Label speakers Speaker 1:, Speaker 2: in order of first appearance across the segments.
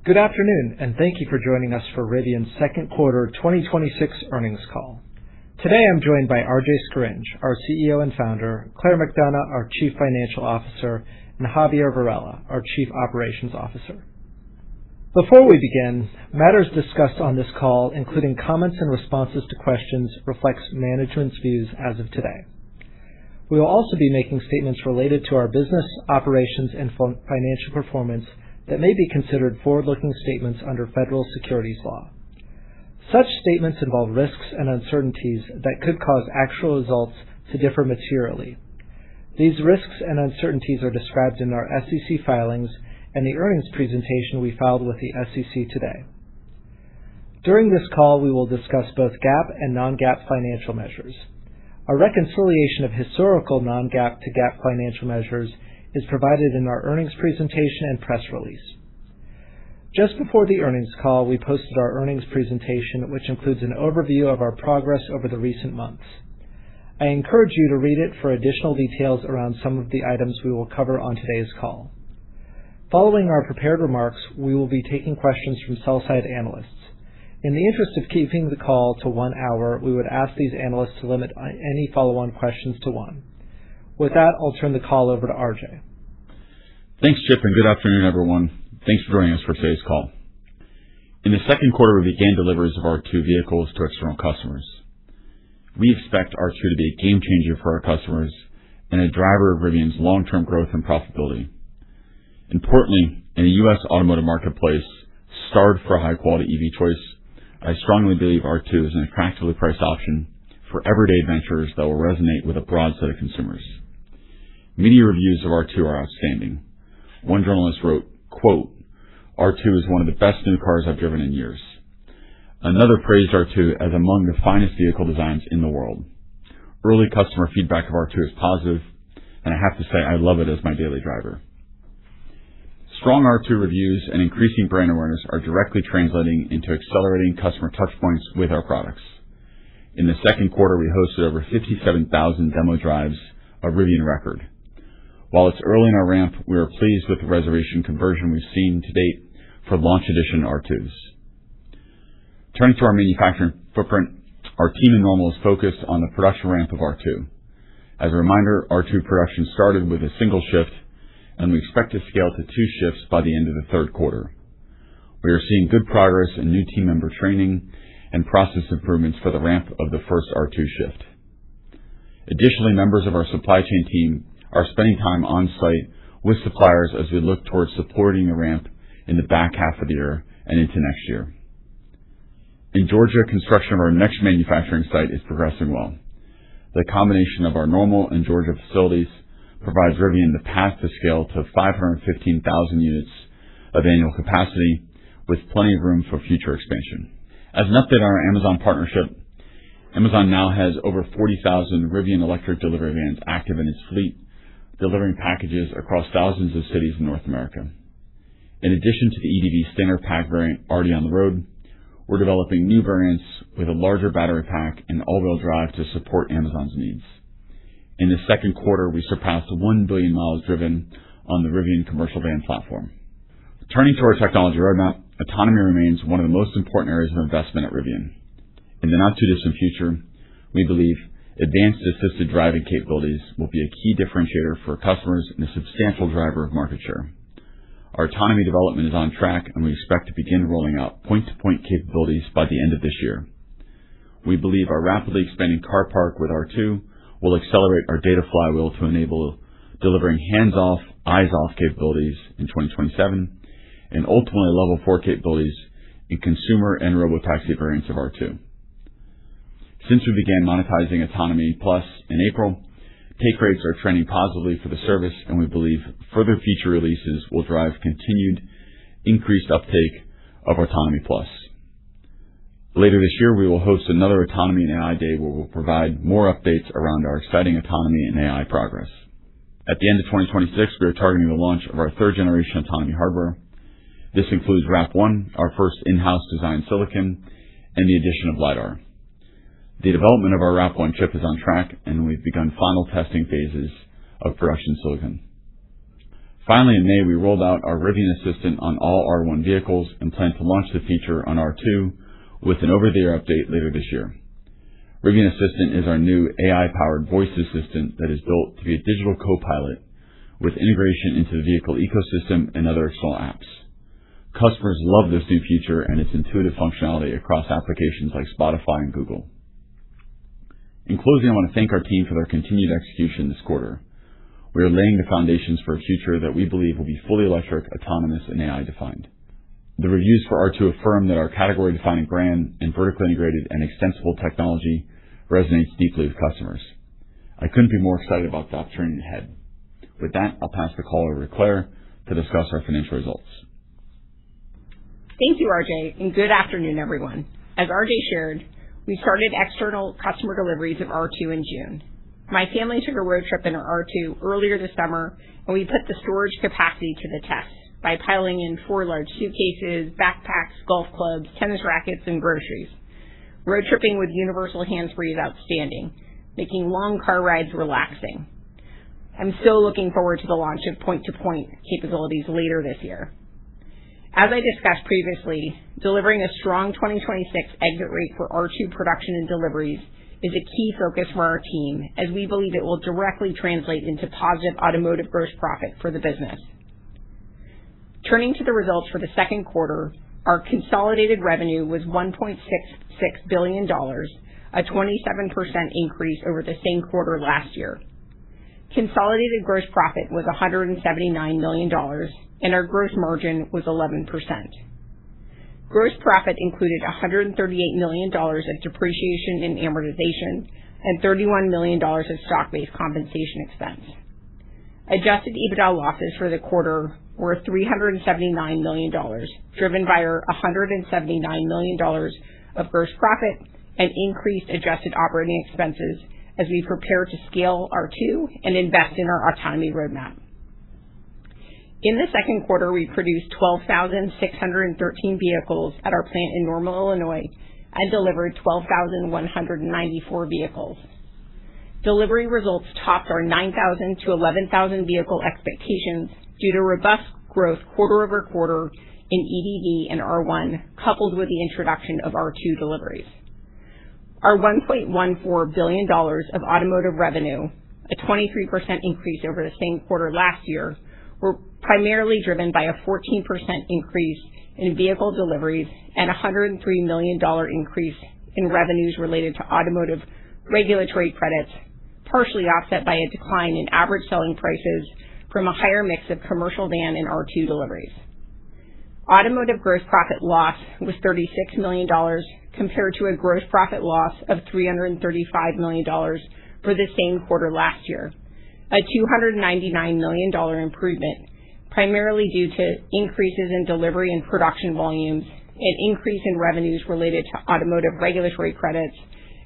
Speaker 1: Good afternoon, and thank you for joining us for Rivian's second quarter 2026 earnings call. Today I'm joined by RJ Scaringe, our CEO and founder, Claire McDonough, our Chief Financial Officer, and Javier Varela, our Chief Operations Officer. Before we begin, matters discussed on this call, including comments and responses to questions, reflects management's views as of today. We will also be making statements related to our business, operations, and financial performance that may be considered forward-looking statements under federal securities law. Such statements involve risks and uncertainties that could cause actual results to differ materially. These risks and uncertainties are described in our SEC filings and the earnings presentation we filed with the SEC today. During this call, we will discuss both GAAP and non-GAAP financial measures. A reconciliation of historical non-GAAP to GAAP financial measures is provided in our earnings presentation and press release. Just before the earnings call, we posted our earnings presentation, which includes an overview of our progress over the recent months. I encourage you to read it for additional details around some of the items we will cover on today's call. Following our prepared remarks, we will be taking questions from sell-side analysts. In the interest of keeping the call to 1 hour, we would ask these analysts to limit any follow-on questions to one. With that, I'll turn the call over to RJ.
Speaker 2: Thanks, Chip, and good afternoon, everyone. Thanks for joining us for today's call. In the second quarter, we began deliveries of R2 vehicles to external customers. We expect R2 to be a game changer for our customers and a driver of Rivian's long-term growth and profitability. Importantly, in the U.S. automotive marketplace, starved for a high-quality EV choice, I strongly believe R2 is an attractively priced option for everyday adventurers that will resonate with a broad set of consumers. Media reviews of R2 are outstanding. One journalist wrote, quote, "R2 is one of the best new cars I've driven in years." Another praised R2 as among the finest vehicle designs in the world. Early customer feedback of R2 is positive, and I have to say I love it as my daily driver. Strong R2 reviews and increasing brand awareness are directly translating into accelerating customer touchpoints with our products. In the second quarter, we hosted over 57,000 demo drives, a Rivian record. While it's early in our ramp, we are pleased with the reservation conversion we've seen to date for launch edition R2s. Turning to our manufacturing footprint, our team in Normal is focused on the production ramp of R2. As a reminder, R2 production started with a single shift, and we expect to scale to 2 shifts by the end of the third quarter. We are seeing good progress in new team member training and process improvements for the ramp of the first R2 shift. Additionally, members of our supply chain team are spending time on site with suppliers as we look towards supporting the ramp in the back half of the year and into next year. In Georgia, construction of our next manufacturing site is progressing well. The combination of our Normal and Georgia facilities provides Rivian the path to scale to 515,000 units of annual capacity with plenty of room for future expansion. As an update on our Amazon partnership, Amazon now has over 40,000 Rivian electric delivery vans active in its fleet, delivering packages across thousands of cities in North America. In addition to the EDV standard pack variant already on the road, we're developing new variants with a larger battery pack and all-wheel drive to support Amazon's needs. In the second quarter, we surpassed 1 billion miles driven on the Rivian commercial van platform. Turning to our technology roadmap, autonomy remains one of the most important areas of investment at Rivian. In the not-too-distant future, we believe advanced assisted driving capabilities will be a key differentiator for customers and a substantial driver of market share. Our autonomy development is on track, and we expect to begin rolling out point-to-point capabilities by the end of this year. We believe our rapidly expanding car park with R2 will accelerate our data flywheel to enable delivering hands-off, eyes-off capabilities in 2027, and ultimately Level 4 capabilities in consumer and robotaxi variants of R2. Since we began monetizing Autonomy Plus in April, take rates are trending positively for the service, and we believe further feature releases will drive continued increased uptake of Autonomy Plus. Later this year, we will host another Autonomy and AI Day where we'll provide more updates around our exciting autonomy and AI progress. At the end of 2026, we are targeting the launch of our third-generation autonomy hardware. This includes RAP1, our first in-house designed silicon, and the addition of LiDAR. The development of our RAP1 chip is on track, and we've begun final testing phases of production silicon. Finally, in May, we rolled out our Rivian Assistant on all R1 vehicles and plan to launch the feature on R2 with an over-the-air update later this year. Rivian Assistant is our new AI-powered voice assistant that is built to be a digital co-pilot with integration into the vehicle ecosystem and other external apps. Customers love this new feature and its intuitive functionality across applications like Spotify and Google. In closing, I want to thank our team for their continued execution this quarter. We are laying the foundations for a future that we believe will be fully electric, autonomous, and AI-defined. The reviews for R2 affirm that our category-defining brand and vertically integrated and extensible technology resonates deeply with customers. I couldn't be more excited about the opportunity ahead. With that, I'll pass the call over to Claire to discuss our financial results.
Speaker 3: Thank you, RJ, and good afternoon, everyone. As RJ shared, we started external customer deliveries of R2 in June. My family took a road trip in our R2 earlier this summer, and we put the storage capacity to the test by piling in 4 large suitcases, backpacks, golf clubs, tennis rackets, and groceries. Road tripping with universal hands-free is outstanding, making long car rides relaxing. I'm still looking forward to the launch of point-to-point capabilities later this year. As I discussed previously, delivering a strong 2026 exit rate for R2 production and deliveries is a key focus for our team, as we believe it will directly translate into positive automotive gross profit for the business. Turning to the results for the second quarter, our consolidated revenue was $1.66 billion, a 27% increase over the same quarter last year. Consolidated gross profit was $179 million, and our gross margin was 11%. Gross profit included $138 million of depreciation and amortization and $31 million of stock-based compensation expense. Adjusted EBITDA losses for the quarter were $379 million, driven by our $179 million of gross profit and increased adjusted operating expenses as we prepare to scale R2 and invest in our autonomy roadmap. In the second quarter, we produced 12,613 vehicles at our plant in Normal, Illinois, and delivered 12,194 vehicles. Delivery results topped our 9,000 to 11,000 vehicle expectations due to robust growth quarter over quarter in EDV and R1, coupled with the introduction of R2 deliveries. Our $1.14 billion of automotive revenue, a 23% increase over the same quarter last year, were primarily driven by a 14% increase in vehicle deliveries and a $103 million increase in revenues related to automotive regulatory credits, partially offset by a decline in average selling prices from a higher mix of commercial van and R2 deliveries. Automotive gross profit loss was $36 million compared to a gross profit loss of $335 million for the same quarter last year, a $299 million improvement, primarily due to increases in delivery and production volumes, an increase in revenues related to automotive regulatory credits,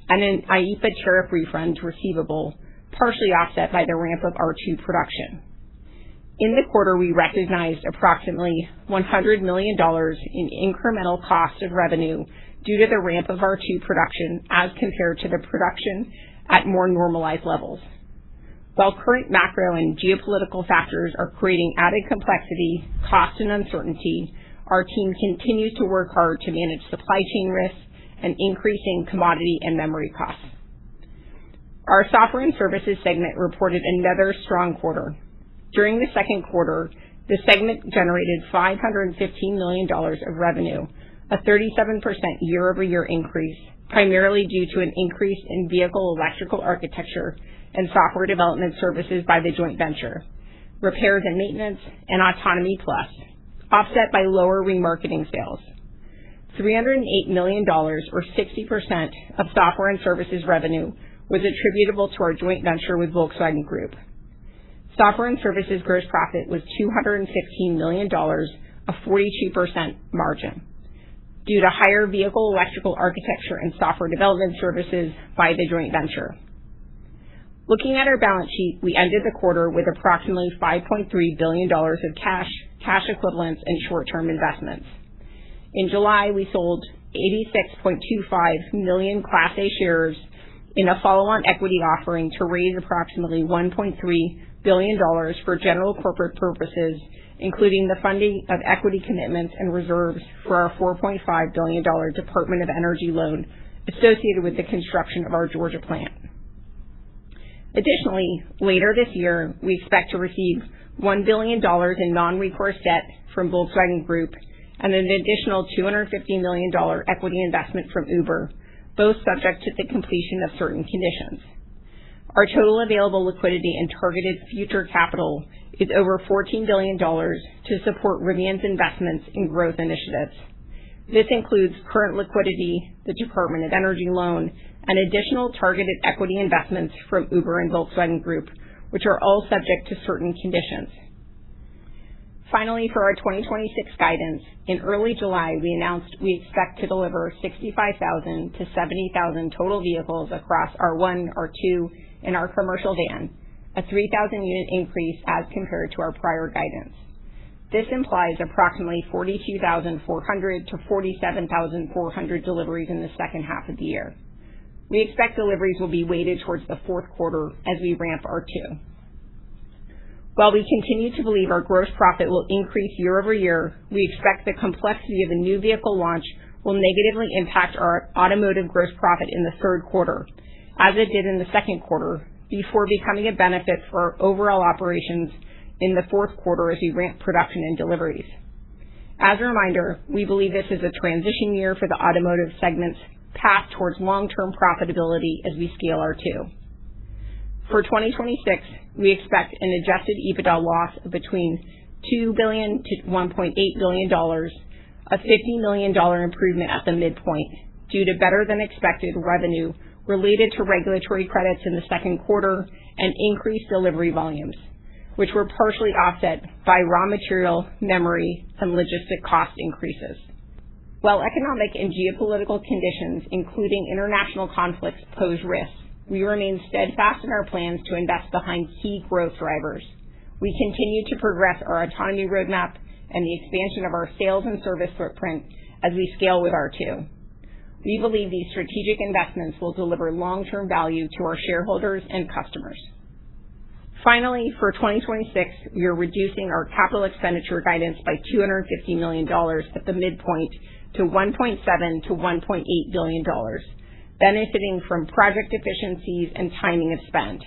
Speaker 3: and an IEEPA tariff refund receivable, partially offset by the ramp of R2 production. In the quarter, we recognized approximately $100 million in incremental cost of revenue due to the ramp of R2 production as compared to the production at more normalized levels. While current macro and geopolitical factors are creating added complexity, cost, and uncertainty, our team continues to work hard to manage supply chain risks and increasing commodity and memory costs. Our software and services segment reported another strong quarter. During the second quarter, the segment generated $515 million of revenue, a 37% year-over-year increase, primarily due to an increase in vehicle electrical architecture and software development services by the joint venture, repairs and maintenance, and Autonomy Plus, offset by lower remarketing sales. $308 million, or 60% of software and services revenue, was attributable to our joint venture with Volkswagen Group. Software and services gross profit was $216 million, a 42% margin, due to higher vehicle electrical architecture and software development services by the joint venture. Looking at our balance sheet, we ended the quarter with approximately $5.3 billion of cash equivalents, and short-term investments. In July, we sold 86.25 million Class A shares in a follow-on equity offering to raise approximately $1.3 billion for general corporate purposes, including the funding of equity commitments and reserves for our $4.5 billion Department of Energy loan associated with the construction of our Georgia plant. Additionally, later this year, we expect to receive $1 billion in non-recourse debt from Volkswagen Group and an additional $250 million equity investment from Uber, both subject to the completion of certain conditions. Our total available liquidity and targeted future capital is over $14 billion to support Rivian's investments in growth initiatives. This includes current liquidity, the Department of Energy loan, and additional targeted equity investments from Uber and Volkswagen Group, which are all subject to certain conditions. Finally, for our 2026 guidance, in early July, we announced we expect to deliver 65,000 to 70,000 total vehicles across R1, R2, and our commercial van, a 3,000 unit increase as compared to our prior guidance. This implies approximately 42,400 to 47,400 deliveries in the second half of the year. We expect deliveries will be weighted towards the fourth quarter as we ramp R2. While we continue to believe our gross profit will increase year over year, we expect the complexity of a new vehicle launch will negatively impact our automotive gross profit in the third quarter, as it did in the second quarter, before becoming a benefit for our overall operations in the fourth quarter as we ramp production and deliveries. As a reminder, we believe this is a transition year for the automotive segment's path towards long-term profitability as we scale R2. For 2026, we expect an adjusted EBITDA loss of between $2 billion to $1.8 billion, a $50 million improvement at the midpoint due to better than expected revenue related to regulatory credits in the second quarter and increased delivery volumes, which were partially offset by raw material, memory, and logistic cost increases. While economic and geopolitical conditions, including international conflicts, pose risks, we remain steadfast in our plans to invest behind key growth drivers. We continue to progress our autonomy roadmap and the expansion of our sales and service footprint as we scale with R2. We believe these strategic investments will deliver long-term value to our shareholders and customers. Finally, for 2026, we are reducing our capital expenditure guidance by $250 million at the midpoint to $1.7 to $1.8 billion, benefiting from project efficiencies and timing of spend.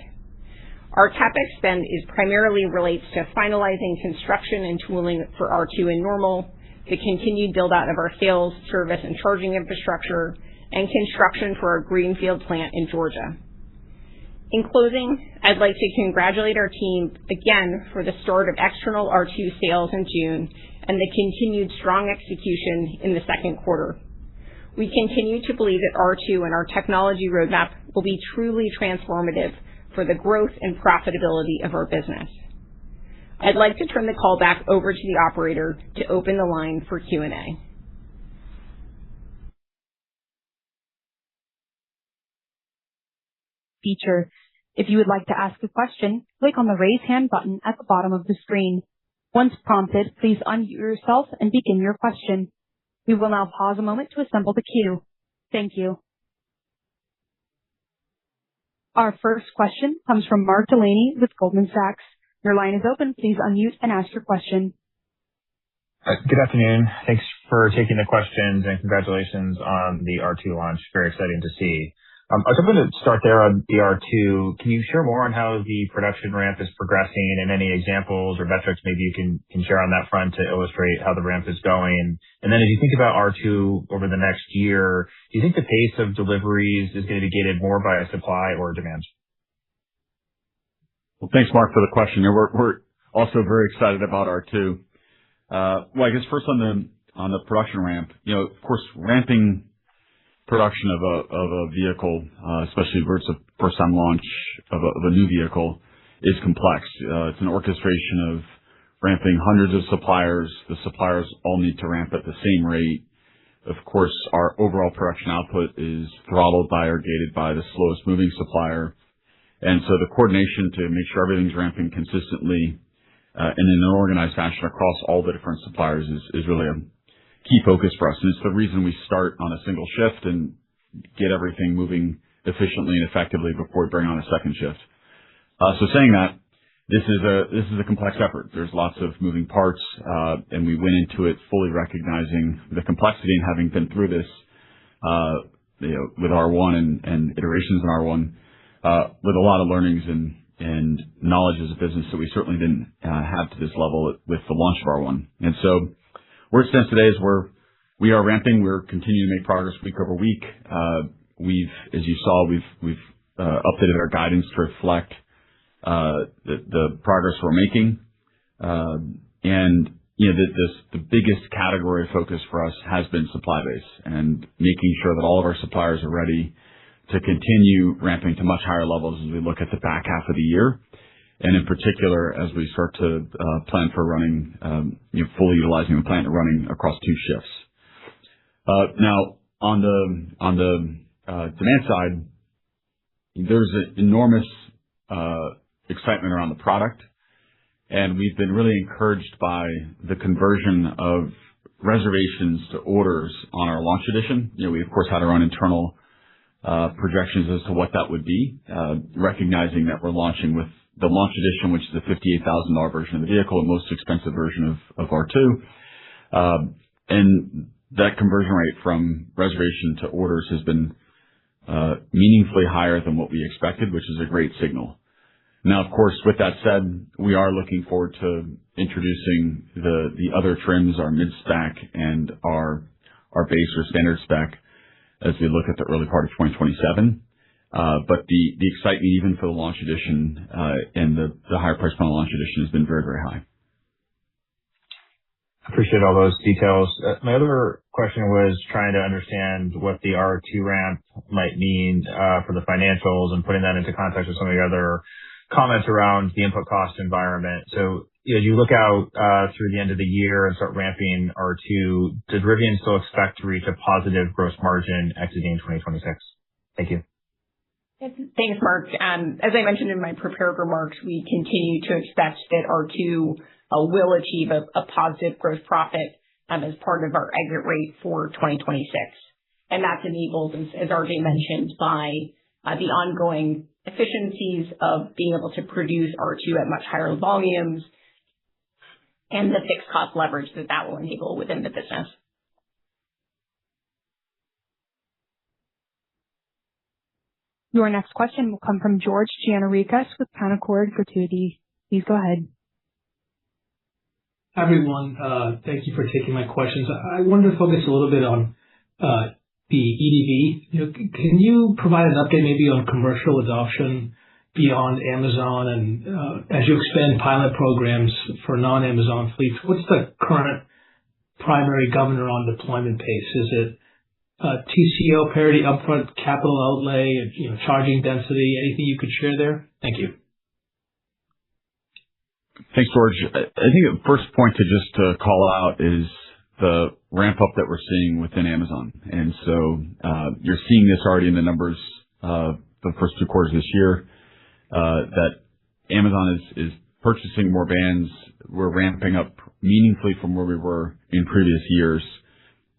Speaker 3: Our CapEx spend is primarily relates to finalizing construction and tooling for R2 and Normal, the continued build-out of our sales, service, and charging infrastructure, and construction for our greenfield plant in Georgia. In closing, I'd like to congratulate our team again for the start of external R2 sales in June and the continued strong execution in the second quarter. We continue to believe that R2 and our technology roadmap will be truly transformative for the growth and profitability of our business. I'd like to turn the call back over to the operator to open the line for Q&A.
Speaker 4: Feature. If you would like to ask a question, click on the raise hand button at the bottom of the screen. Once prompted, please unmute yourself and begin your question. We will now pause a moment to assemble the queue. Thank you. Our first question comes from Mark Delaney with Goldman Sachs. Your line is open. Please unmute and ask your question.
Speaker 5: Good afternoon. Thanks for taking the questions and congratulations on the R2 launch. Very exciting to see. I was hoping to start there on the R2. Can you share more on how the production ramp is progressing and any examples or metrics maybe you can share on that front to illustrate how the ramp is going? And then as you think about R2 over the next year, do you think the pace of deliveries is going to be gated more by supply or demand?
Speaker 2: Well, thanks, Mark, for the question. We're also very excited about R2. Well, I guess first on the production ramp, of course, ramping production of a vehicle, especially where it's a first-time launch of a new vehicle, is complex. It's an orchestration of ramping hundreds of suppliers. The suppliers all need to ramp at the same rate. Of course, our overall production output is throttled by or gated by the slowest moving supplier. And so the coordination to make sure everything's ramping consistently and in an organized fashion across all the different suppliers is really a key focus for us. And it's the reason we start on a single shift and get everything moving efficiently and effectively before we bring on a second shift. So saying that, This is a complex effort. There's lots of moving parts, and we went into it fully recognizing the complexity and having been through this, with R1 and iterations in R1, with a lot of learnings and knowledge as a business that we certainly didn't have to this level with the launch of R1. And so where it stands today is we are ramping. We're continuing to make progress week over week. As you saw, we've updated our guidance to reflect the progress we're making. And the biggest category of focus for us has been supply base and making sure that all of our suppliers are ready to continue ramping to much higher levels as we look at the back half of the year. And in particular, as we start to plan for running, fully utilizing the plant and running across 2 shifts. Now, on the demand side, there's an enormous excitement around the product, and we've been really encouraged by the conversion of reservations to orders on our launch edition. We of course had our own internal projections as to what that would be, recognizing that we're launching with the launch edition, which is the $58,000 version of the vehicle, the most expensive version of R2. And that conversion rate from reservation to orders has been meaningfully higher than what we expected, which is a great signal. Now, of course, with that said, we are looking forward to introducing the other trims, our mid-spec and our base or standard spec, as we look at the early part of 2027. But the excitement even for the launch edition and the higher price point launch edition has been very, very high.
Speaker 5: Appreciate all those details. My other question was trying to understand what the R2 ramp might mean for the financials and putting that into context with some of the other comments around the input cost environment. So as you look out through the end of the year and start ramping R2, does Rivian still expect to reach a positive gross margin exiting 2026? Thank you.
Speaker 3: Thanks, Mark. As I mentioned in my prepared remarks, we continue to expect that R2 will achieve a positive gross profit as part of our exit rate for 2026. And that's enabled, as RJ mentioned, by the ongoing efficiencies of being able to produce R2 at much higher volumes and the fixed cost leverage that will enable within the business.
Speaker 4: Your next question will come from George Gianarikas with Canaccord Genuity. Please go ahead.
Speaker 6: Hi, everyone. Thank you for taking my questions. I wanted to focus a little bit on the EDV. Can you provide an update maybe on commercial adoption beyond Amazon and as you expand pilot programs for non-Amazon fleets, what's the current primary governor on deployment pace? Is it TCO parity, upfront capital outlay, charging density? Anything you could share there? Thank you.
Speaker 2: Thanks, George. I think the first point to call out is the ramp up that we're seeing within Amazon. And so you're seeing this already in the numbers the first 2 quarters this year, that Amazon is purchasing more vans. We're ramping up meaningfully from where we were in previous years.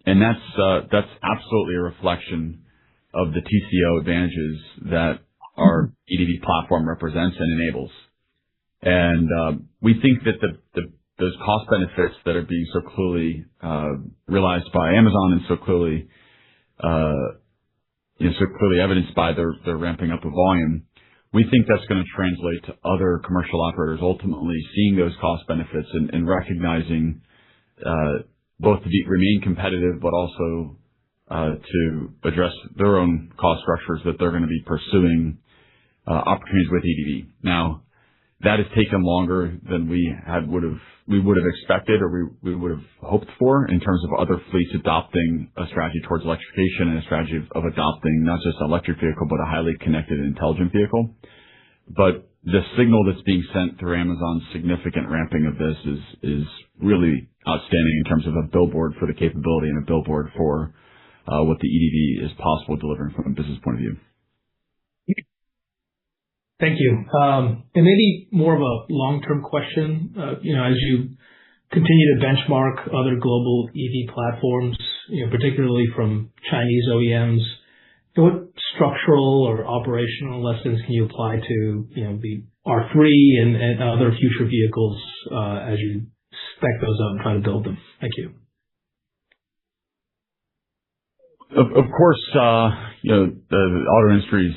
Speaker 2: And that's absolutely a reflection of the TCO advantages that our EDV platform represents and enables. And we think that those cost benefits that are being so clearly realized by Amazon and so clearly evidenced by their ramping up of volume, we think that's going to translate to other commercial operators ultimately seeing those cost benefits and recognizing both to remain competitive, but also to address their own cost structures that they're going to be pursuing opportunities with EDV. Now, that has taken longer than we would have expected or we would have hoped for in terms of other fleets adopting a strategy towards electrification and a strategy of adopting not just an electric vehicle, but a highly connected and intelligent vehicle. But the signal that's being sent through Amazon's significant ramping of this is really outstanding in terms of a billboard for the capability and a billboard for what the EDV is possible delivering from a business point of view.
Speaker 6: Thank you. And maybe more of a long-term question, as you continue to benchmark other global EV platforms, particularly from Chinese OEMs, what structural or operational lessons can you apply to the R3 and other future vehicles as you spec those out and try to build them? Thank you.
Speaker 2: Of course, the auto industry's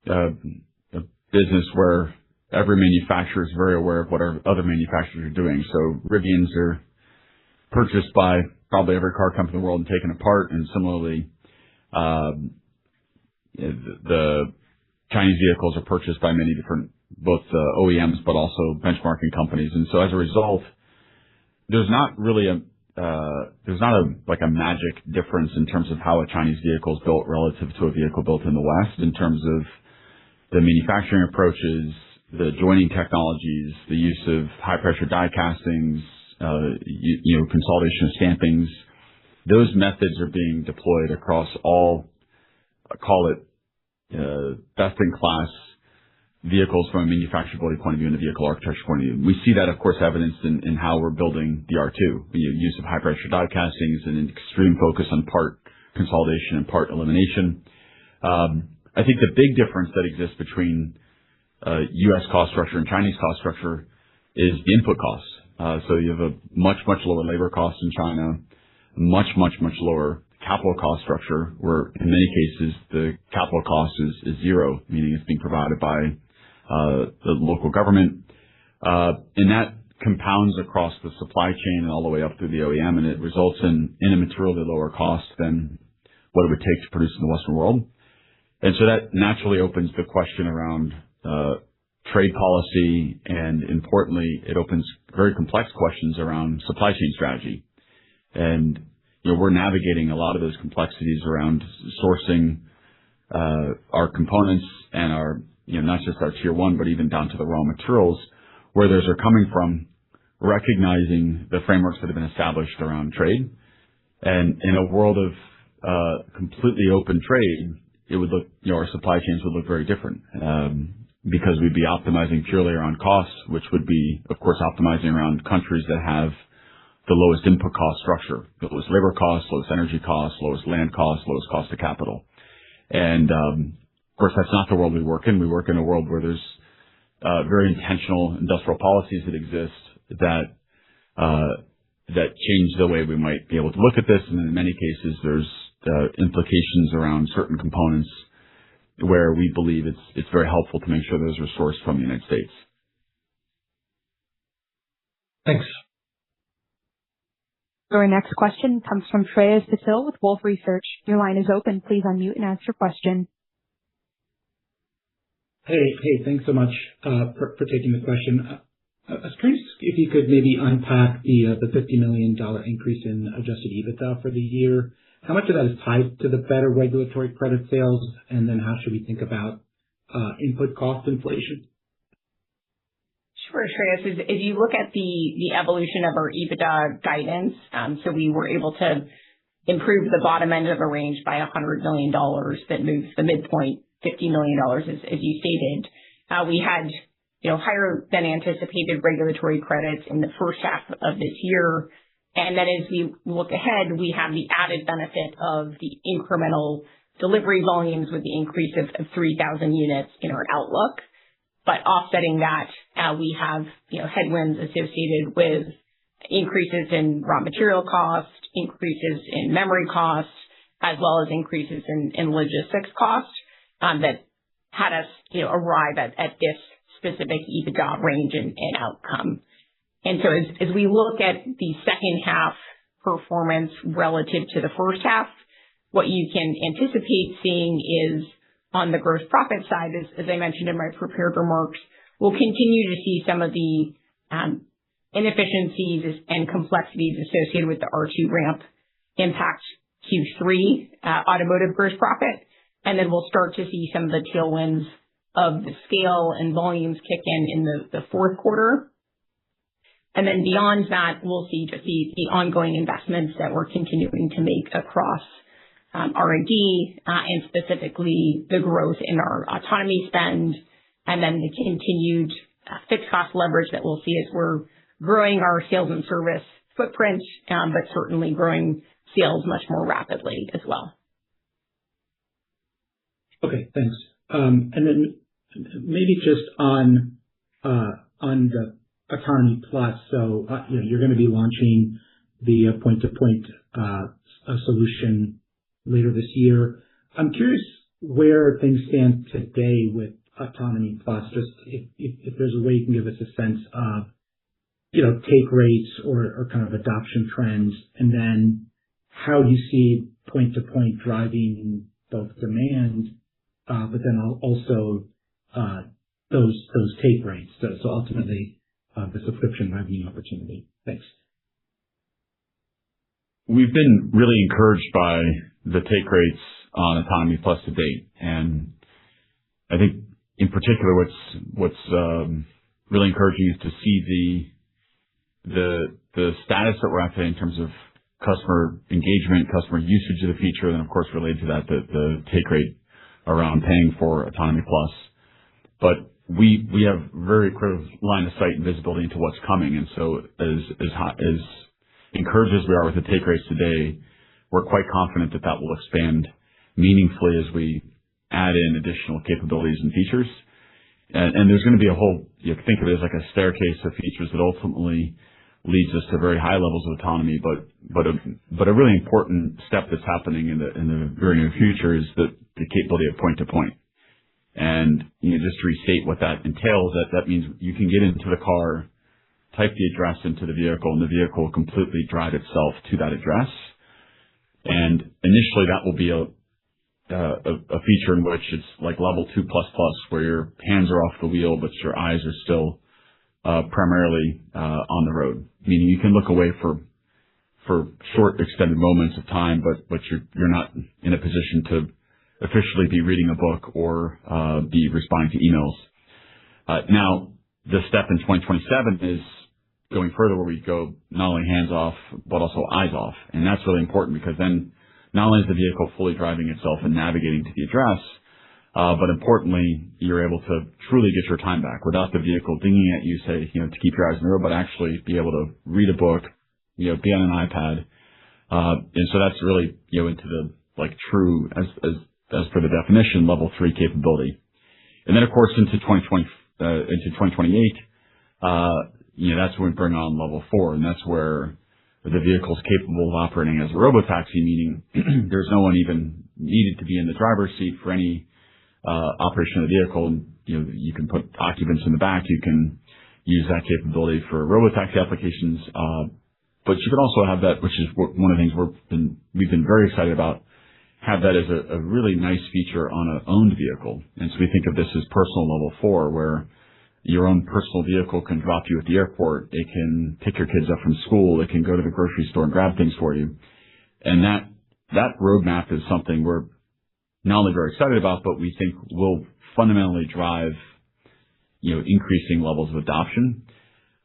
Speaker 2: a business where every manufacturer is very aware of what our other manufacturers are doing. So Rivians are purchased by probably every car company in the world and taken apart, and similarly, the Chinese vehicles are purchased by many different, both OEMs but also benchmarking companies. And so as a result, there's not really a magic difference in terms of how a Chinese vehicle is built relative to a vehicle built in the West in terms of the manufacturing approaches, the joining technologies, the use of high pressure die castings, consolidation of stampings. Those methods are being deployed across all, call it, best in class vehicles from a manufacturability point of view and a vehicle architecture point of view. We see that, of course, evidenced in how we're building the R2. The use of high pressure die castings and an extreme focus on part consolidation and part elimination. I think the big difference that exists between U.S. cost structure and Chinese cost structure is the input costs. So you have a much, much lower labor cost in China, much, much, much lower capital cost structure, where in many cases the capital cost is zero, meaning it's being provided by the local government. And that compounds across the supply chain and all the way up through the OEM, and it results in a materially lower cost than what it would take to produce in the Western world. And so that naturally opens the question around trade policy, and importantly, it opens very complex questions around supply chain strategy. And we're navigating a lot of those complexities around sourcing our components and our, not just our tier one, but even down to the raw materials, where those are coming from, recognizing the frameworks that have been established around trade. And in a world of completely open trade, it would look, our supply chains would look very different, because we'd be optimizing purely around costs, which would be, of course, optimizing around countries that have the lowest input cost structure, the lowest labor costs, lowest energy costs, lowest land costs, lowest cost of capital. And, of course, that's not the world we work in. We work in a world where there's very intentional industrial policies that exist that change the way we might be able to look at this. And in many cases, there's implications around certain components where we believe it's very helpful to make sure those are sourced from the United States.
Speaker 6: Thanks.
Speaker 4: Our next question comes from Shreyas Patil with Wolfe Research. Your line is open. Please unmute and ask your question.
Speaker 7: Hey, thanks so much for taking the question. I was curious if you could maybe unpack the $50 million increase in adjusted EBITDA for the year. How much of that is tied to the better regulatory credit sales, and then how should we think about input cost inflation?
Speaker 3: Sure, Shreyas. As you look at the evolution of our EBITDA guidance, so we were able to improve the bottom end of the range by $100 million. That moves the midpoint $50 million, as you stated. We had higher than anticipated regulatory credits in the first half of this year. And then as we look ahead, we have the added benefit of the incremental delivery volumes with the increase of 3,000 units in our outlook. But offsetting that, we have headwinds associated with increases in raw material costs, increases in memory costs, as well as increases in logistics costs that had us arrive at this specific EBITDA range and outcome. And so as we look at the second half performance relative to the first half, what you can anticipate seeing is on the gross profit side, as I mentioned in my prepared remarks, we'll continue to see some of the inefficiencies and complexities associated with the R2 ramp impact Q3 automotive gross profit. And then we'll start to see some of the tailwinds of the scale and volumes kick in the fourth quarter. And then beyond that, we'll see just the ongoing investments that we're continuing to make across R&D, and specifically the growth in our autonomy spend, and then the continued fixed cost leverage that we'll see as we're growing our sales and service footprint, but certainly growing sales much more rapidly as well.
Speaker 7: Okay, thanks. And then maybe just on the Autonomy Plus. So, you're going to be launching the point-to-point solution later this year. I'm curious where things stand today with Autonomy Plus. Just if there's a way you can give us a sense of, take rates or kind of adoption trends, and then how you see point-to-point driving both demand, but then also those take rates. So ultimately, the subscription revenue opportunity. Thanks.
Speaker 2: We've been really encouraged by the take rates on Autonomy Plus to date, and I think in particular what's really encouraging is to see the status that we're at today in terms of customer engagement, customer usage of the feature, and then of course related to that the take rate around paying for Autonomy Plus. But we have very clear line of sight and visibility into what's coming, and so as encouraged as we are with the take rates today, we're quite confident that will expand meaningfully as we add in additional capabilities and features. And there's going to be a whole, you think of it as like a staircase of features that ultimately leads us to very high levels of autonomy. But a really important step that's happening in the very near future is the capability of point to point. And just to restate what that entails, that means you can get into the car, type the address into the vehicle, and the vehicle will completely drive itself to that address. And initially, that will be a feature in which it's like level 2++, where your hands are off the wheel, but your eyes are still primarily on the road. Meaning you can look away for short, extended moments of time, but you're not in a position to officially be reading a book or be responding to emails. Now, the step in 2027 is going further, where we go not only hands off, but also eyes off. And that's really important, because then not only is the vehicle fully driving itself and navigating to the address, but importantly, you're able to truly get your time back without the vehicle dinging at you, say, to keep your eyes on the road, but actually be able to read a book, be on an iPad. And so that's really, into the true, as per the definition, level 3 capability. And then of course into 2028, that's when we bring on level 4, and that's where the vehicle is capable of operating as a robotaxi, meaning there's no one even needed to be in the driver's seat for any operation of the vehicle. And you can put occupants in the back. You can use that capability for robotaxi applications, but you can also have that, which is one of the things we've been very excited about, have that as a really nice feature on an owned vehicle. And so we think of this as personal level 4, where your own personal vehicle can drop you at the airport. It can pick your kids up from school. It can go to the grocery store and grab things for you. And that roadmap is something we're not only very excited about, but we think will fundamentally drive, increasing levels of adoption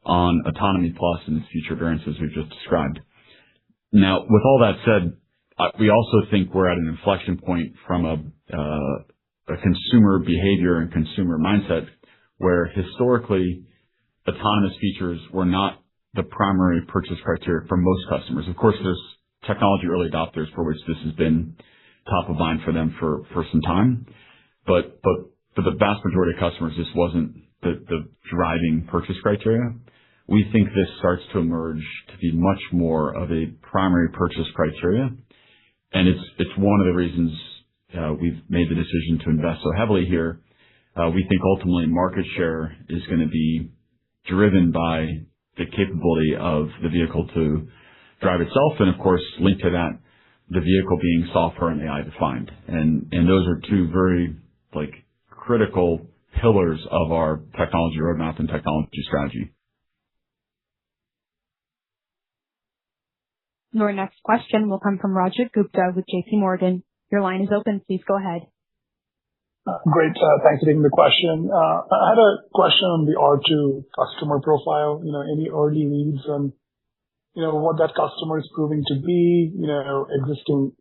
Speaker 2: on Autonomy Plus and its future variants, as we've just described. Now, with all that said, we also think we're at an inflection point from a consumer behavior and consumer mindset, where historically autonomous features were not the primary purchase criteria for most customers. Of course, there's technology early adopters for which this has been top of mind for them for some time. But for the vast majority of customers, this wasn't the driving purchase criteria. We think this starts to emerge to be much more of a primary purchase criteria. And it's one of the reasons we've made the decision to invest so heavily here. We think ultimately market share is going to be driven by the capability of the vehicle to drive itself, and of course, linked to that, the vehicle being software and AI defined. And those are two very critical pillars of our technology roadmap and technology strategy.
Speaker 4: Your next question will come from Rajat Gupta with JP Morgan. Your line is open. Please go ahead.
Speaker 8: Great. Thanks for taking the question. I had a question on the R2 customer profile. Any early reads on, what that customer is proving to be, existing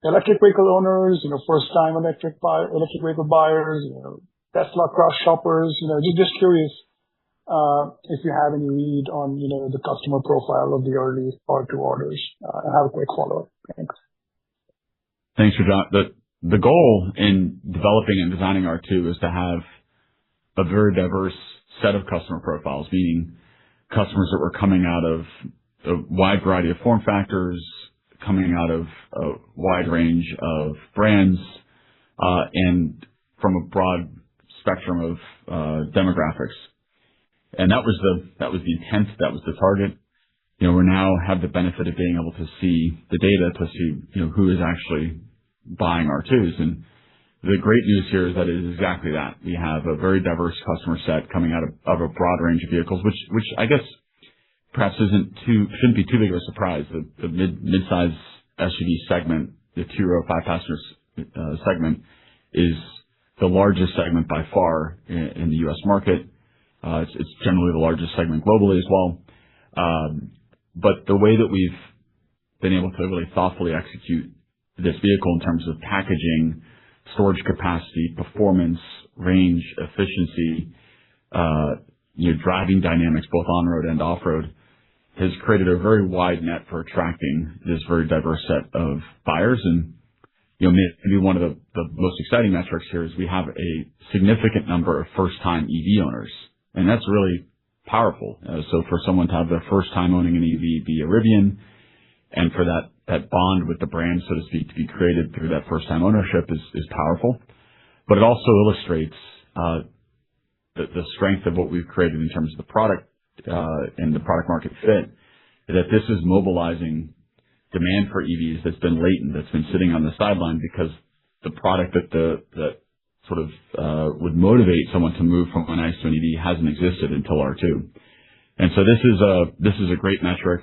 Speaker 8: electric vehicle owners, first-time electric vehicle buyers, Tesla cross shoppers, just curious if you have any read on, the customer profile of the early R2 orders. I have a quick follow-up. Thanks.
Speaker 2: Thanks, Rajat. The goal in developing and designing R2 is to have a very diverse set of customer profiles, meaning customers that were coming out of a wide variety of form factors, coming out of a wide range of brands, and from a broad spectrum of demographics. And that was the intent, that was the target. We now have the benefit of being able to see the data to see, who is actually buying R2s. And the great news here is that it is exactly that. We have a very diverse customer set coming out of a broad range of vehicles, which I guess perhaps shouldn't be too big of a surprise. The mid-size SUV segment, the 2-row 5-passenger segment, is the largest segment by far in the U.S. market. It's generally the largest segment globally as well. But the way that we've been able to really thoughtfully execute this vehicle in terms of packaging, storage capacity, performance, range, efficiency, driving dynamics, both on-road and off-road, has created a very wide net for attracting this very diverse set of buyers. And maybe one of the most exciting metrics here is we have a significant number of first-time EV owners, and that's really powerful. So for someone to have their first time owning an EV be a Rivian, and for that bond with the brand, so to speak, to be created through that first-time ownership is powerful. But it also illustrates the strength of what we've created in terms of the product and the product market fit, that this is mobilizing demand for EVs that's been latent, that's been sitting on the sideline, because the product that sort of would motivate someone to move from an ICE to an EV hasn't existed until R2. And so this is a great metric.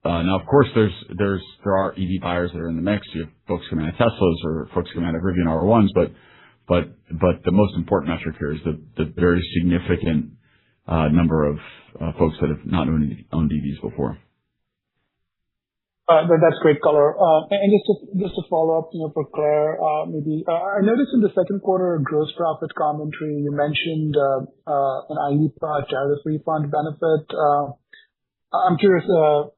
Speaker 2: Now, of course, there are EV buyers that are in the mix. You have folks coming out of Teslas or folks coming out of Rivian R1s, but the most important metric here is the very significant number of folks that have not owned EVs before.
Speaker 8: That's great color. And just to follow up, for Claire, maybe I noticed in the second quarter gross profit commentary you mentioned an IEEPA tariff refund benefit. I'm curious, how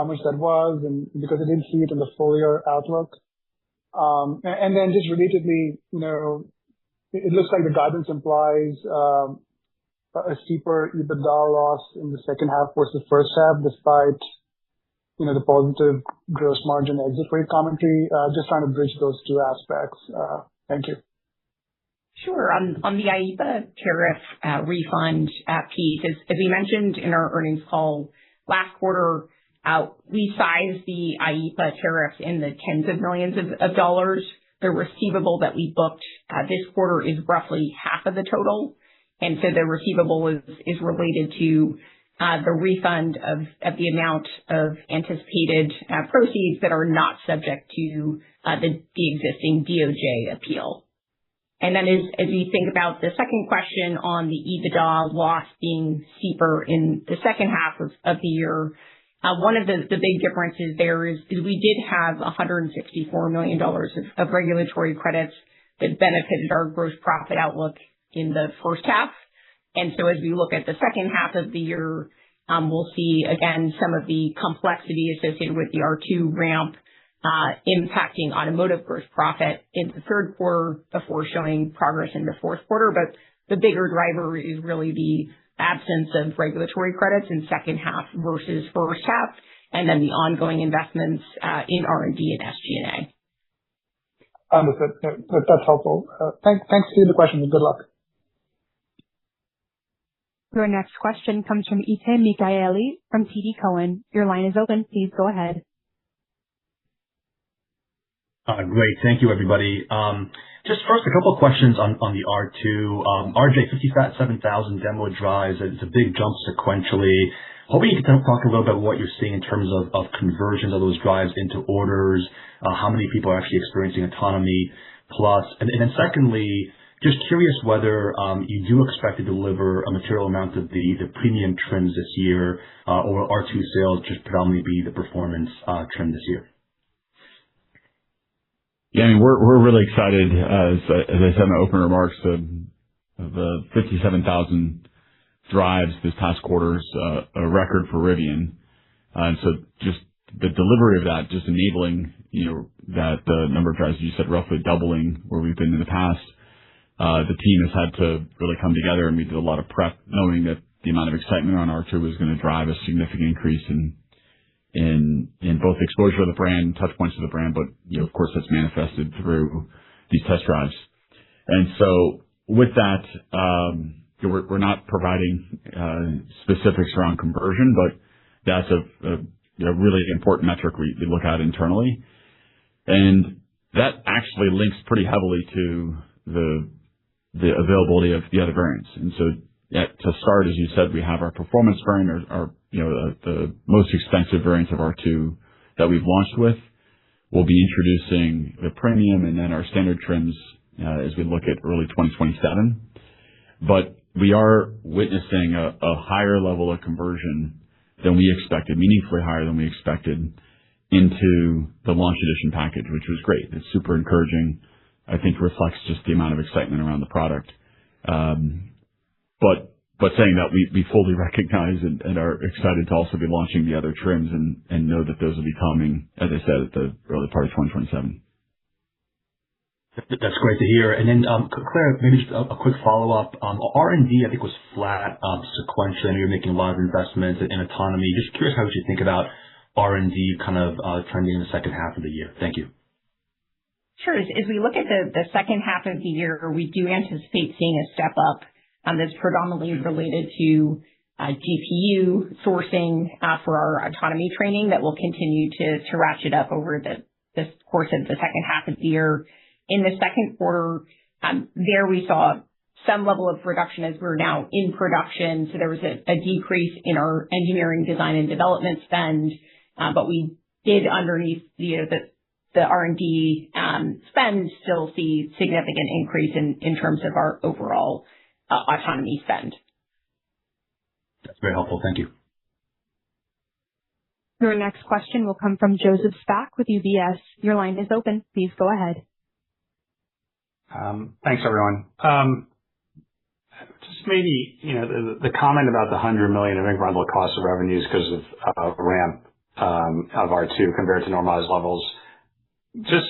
Speaker 8: much that was, and because I didn't see it in the full year outlook. And then just relatedly, it looks like the guidance implies a steeper EBITDA loss in the second half versus first half, despite the positive gross margin exit rate commentary. Just trying to bridge those two aspects. Thank you.
Speaker 3: Sure. On the IEEPA tariff refund piece, as we mentioned in our earnings call last quarter, we sized the IEEPA tariffs in the tens of millions of dollars. The receivable that we booked this quarter is roughly half of the total. And so the receivable is related to the refund of the amount of anticipated proceeds that are not subject to the existing DOJ appeal. And then as you think about the second question on the EBITDA loss being steeper in the second half of the year, one of the big differences there is we did have $164 million of regulatory credits that benefited our gross profit outlook in the first half. And so as we look at the second half of the year, we'll see, again, some of the complexity associated with the R2 ramp impacting automotive gross profit in the third quarter before showing progress in the fourth quarter. But the bigger driver is really the absence of regulatory credits in second half versus first half, and then the ongoing investments in R&D and SG&A.
Speaker 8: Understood. That's helpful. Thanks for the question, and good luck.
Speaker 4: Your next question comes from Itay Michaeli from TD Cowen. Your line is open. Please go ahead.
Speaker 9: Great. Thank you, everybody. Just first, a couple of questions on the R2. RJ, 57,000 demo drives. It's a big jump sequentially. Hoping you can talk a little bit about what you're seeing in terms of conversions of those drives into orders, how many people are actually experiencing autonomy plus. And then secondly, just curious whether you do expect to deliver a material amount of the premium trims this year, or will R2 sales just predominantly be the performance trim this year?
Speaker 2: Yeah, I mean, we're really excited, as I said in my opening remarks, the 57,000 drives this past quarter is a record for Rivian. And so just the delivery of that, just enabling that the number of drives, as you said, roughly doubling where we've been in the past. The team has had to really come together, and we did a lot of prep knowing that the amount of excitement around R2 was going to drive a significant increase in both exposure to the brand, touch points of the brand, but of course that's manifested through these test drives. And so with that, we're not providing specifics around conversion, but that's a really important metric we look at internally. And that actually links pretty heavily to the availability of the other variants. And so to start, as you said, we have our performance variant, the most expensive variants of R2 that we've launched with. We'll be introducing the premium and then our standard trims as we look at early 2027. But we are witnessing a higher level of conversion than we expected, meaningfully higher than we expected, into the launch edition package, which was great. It's super encouraging. I think reflects just the amount of excitement around the product. But saying that, we fully recognize and are excited to also be launching the other trims and know that those will be coming, as I said, at the early part of 2027.
Speaker 9: That's great to hear. And then, Claire, maybe just a quick follow-up. R&D, I think, was flat sequentially. I know you're making a lot of investments in autonomy. Just curious how would you think about R&D kind of trending in the second half of the year? Thank you.
Speaker 3: Sure. As we look at the second half of the year, we do anticipate seeing a step up that's predominantly related to GPU sourcing for our autonomy training that will continue to ratchet up over the course of the second half of the year. In the second quarter, there we saw some level of reduction as we're now in production. So there was a decrease in our engineering, design, and development spend, but we did underneath the R&D spend still see significant increase in terms of our overall autonomy spend.
Speaker 9: That's very helpful. Thank you.
Speaker 4: Your next question will come from Joseph Spak with UBS. Your line is open. Please go ahead.
Speaker 10: Thanks, everyone. Just maybe, the comment about the $100 million of incremental cost of revenues because of ramp of R2 compared to normalized levels. Just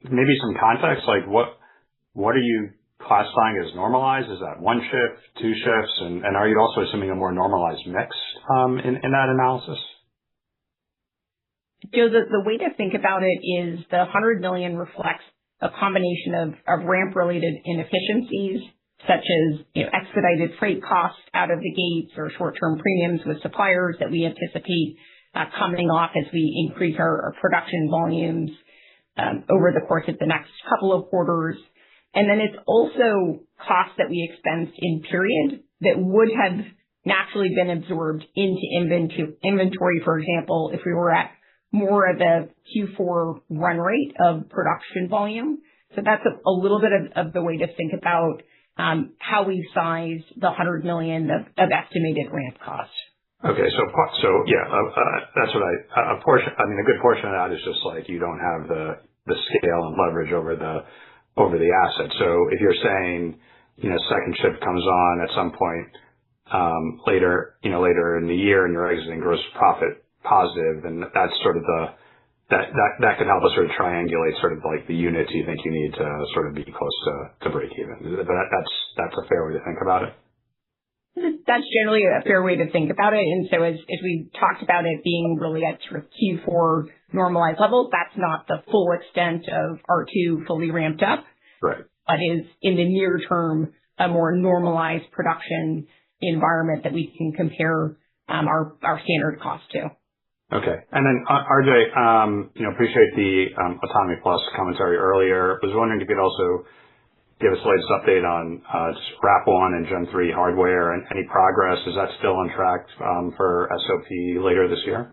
Speaker 10: maybe some context, like what are you classifying as normalized? Is that one shift, two shifts? And are you also assuming a more normalized mix in that analysis?
Speaker 3: Joe, the way to think about it is the $100 million reflects a combination of ramp-related inefficiencies, such as expedited freight costs out of the gates or short-term premiums with suppliers that we anticipate coming off as we increase our production volumes over the course of the next couple of quarters. And then it's also costs that we expensed in period that would have naturally been absorbed into inventory, for example, if we were at more of a Q4 run rate of production volume. So that's a little bit of the way to think about how we sized the $100 million of estimated ramp costs.
Speaker 10: Okay, so yeah, that's what a good portion of that is just like you don't have the scale and leverage over the asset. So if you're saying second shift comes on at some point later in the year and you're exiting gross profit positive, then that's sort of that can help us sort of triangulate sort of like the units you think you need to sort of be close to break even. But that's a fair way to think about it.
Speaker 3: That's generally a fair way to think about it. And so as we talked about it being really at sort of Q4 normalized levels, that's not the full extent of R2 fully ramped up.
Speaker 10: Right.
Speaker 3: But is in the near term a more normalized production environment that we can compare our standard cost to.
Speaker 10: Okay. And then RJ, appreciate the Autonomy Plus commentary earlier. I was wondering if you could also give us the latest update on Wrap 1 and Gen 3 hardware and any progress. Is that still on track for SOP later this year?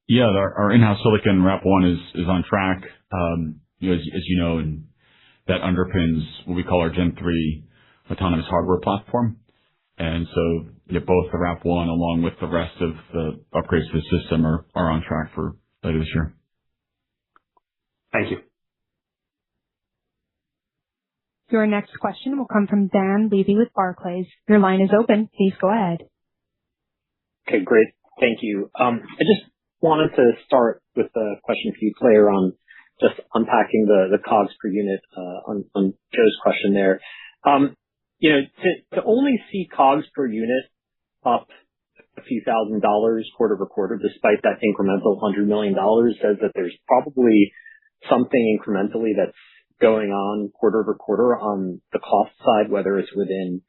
Speaker 2: Yeah, our in-house silicon Wrap 1 is on track. As you know, and that underpins what we call our Gen 3 autonomous hardware platform. And so both the Wrap 1 along with the rest of the upgrades to the system are on track for later this year.
Speaker 10: Thank you.
Speaker 4: Your next question will come from Dan Levy with Barclays. Your line is open. Please go ahead.
Speaker 11: Okay, great. Thank you. I just wanted to start with with a question for you, Claire, on just unpacking the COGS per unit on Joe's question there. To only see COGS per unit up a few $1,000s quarter-over-quarter, despite that incremental $100 million, says that there's probably something incrementally that's going on quarter-over-quarter on the cost side, whether it's within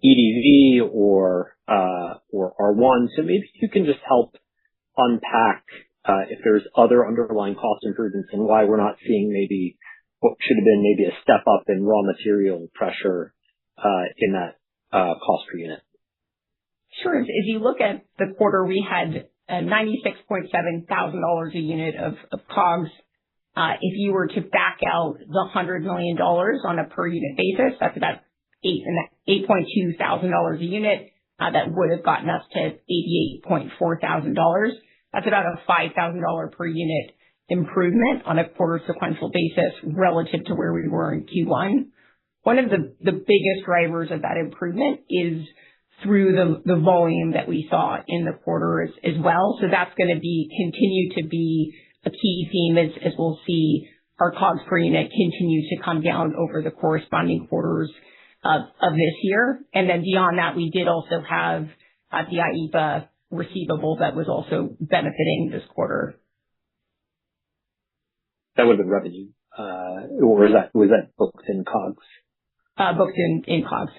Speaker 11: EDV or R1. So maybe you can just help unpack if there's other underlying cost improvements and why we're not seeing maybe what should have been maybe a step up in raw material pressure in that cost per unit.
Speaker 3: Sure. As you look at the quarter, we had $96.7 thousand a unit of COGS. If you were to back out the $100 million on a per unit basis, that's about $8.2 thousand a unit. That would have gotten us to $88.4 thousand. That's about a $5,000 per unit improvement on a quarter sequential basis relative to where we were in Q1. One of the biggest drivers of that improvement is through the volume that we saw in the quarter as well. So that's going to continue to be a key theme as we'll see our COGS per unit continue to come down over the corresponding quarters of this year. And then beyond that, we did also have the IEEPA receivable that was also benefiting this quarter.
Speaker 11: That would have been revenue, or was that booked in COGS?
Speaker 3: Booked in COGS.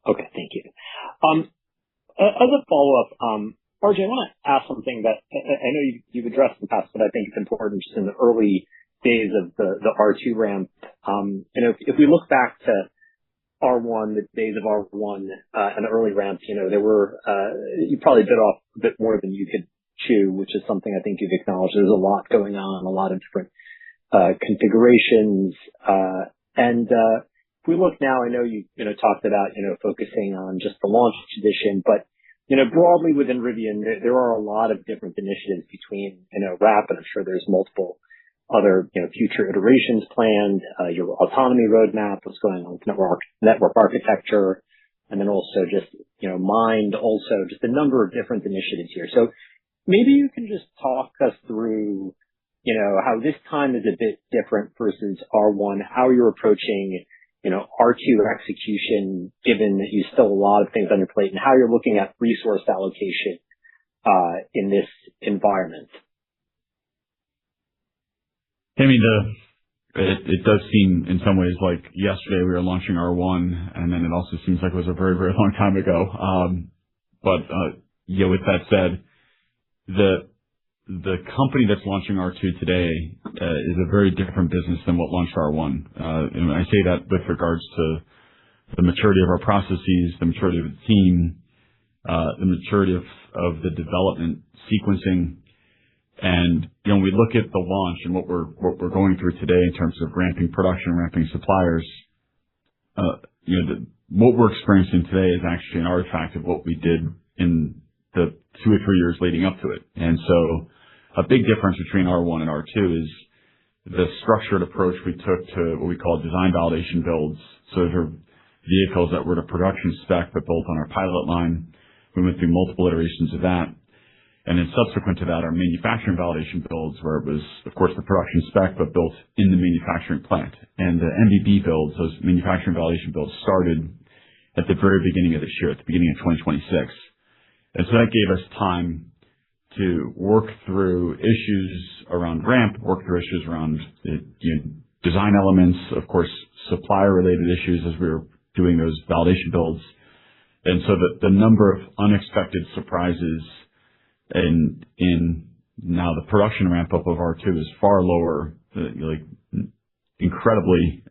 Speaker 11: Okay, thank you. As a follow-up, RJ, I want to ask something that I know you've addressed in the past, but I think it's important just in the early days of the R2 ramp. If we look back to R1, the days of R1 and the early ramps, there were you probably bit off a bit more than you could chew, which is something I think you've acknowledged. There's a lot going on, a lot of different configurations. If we look now, I know you talked about focusing on just the launch edition, but broadly within Rivian, there are a lot of different initiatives between RAP, and I'm sure there's multiple other future iterations planned, your autonomy roadmap, what's going on with network architecture, and then also just Mind, also just a number of different initiatives here. So maybe you can just talk us through how this time is a bit different versus R1, how you're approaching R2 execution, given that you still have a lot of things on your plate, and how you're looking at resource allocation in this environment.
Speaker 2: I mean, it does seem in some ways like yesterday we were launching R1, and then it also seems like it was a very, very long time ago. With that said, the company that's launching R2 today is a very different business than what launched R1. And I say that with regards to the maturity of our processes, the maturity of the team, the maturity of the development sequencing. And when we look at the launch and what we're going through today in terms of ramping production, ramping suppliers, what we're experiencing today is actually an artifact of what we did in the 2 or 3 years leading up to it. And so a big difference between R1 and R2 is the structured approach we took to what we call design validation builds. So those are vehicles that were to production spec but built on our pilot line. We went through multiple iterations of that. And then subsequent to that, our manufacturing validation builds, where it was, of course, the production spec, but built in the manufacturing plant. And the MVB builds, those manufacturing validation builds, started at the very beginning of this year, at the beginning of 2026. And so that gave us time to work through issues around ramp, work through issues around design elements, of course, supplier-related issues as we were doing those validation builds. And so the number of unexpected surprises in now the production ramp-up of R2 is far lower, it's an incredibly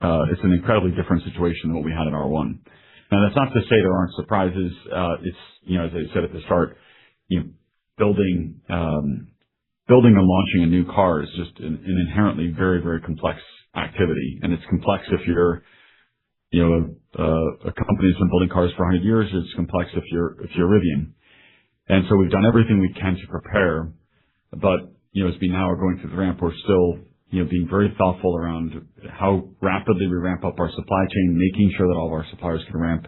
Speaker 2: different situation than what we had in R1. Now, that's not to say there aren't surprises. It's, as I said at the start, building and launching a new car is just an inherently very, very complex activity. And it's complex if you're, a company that's been building cars for 100 years. It's complex if you're Rivian. And so we've done everything we can to prepare, but, as we now are going through the ramp, we're still, being very thoughtful around how rapidly we ramp up our supply chain, making sure that all of our suppliers can ramp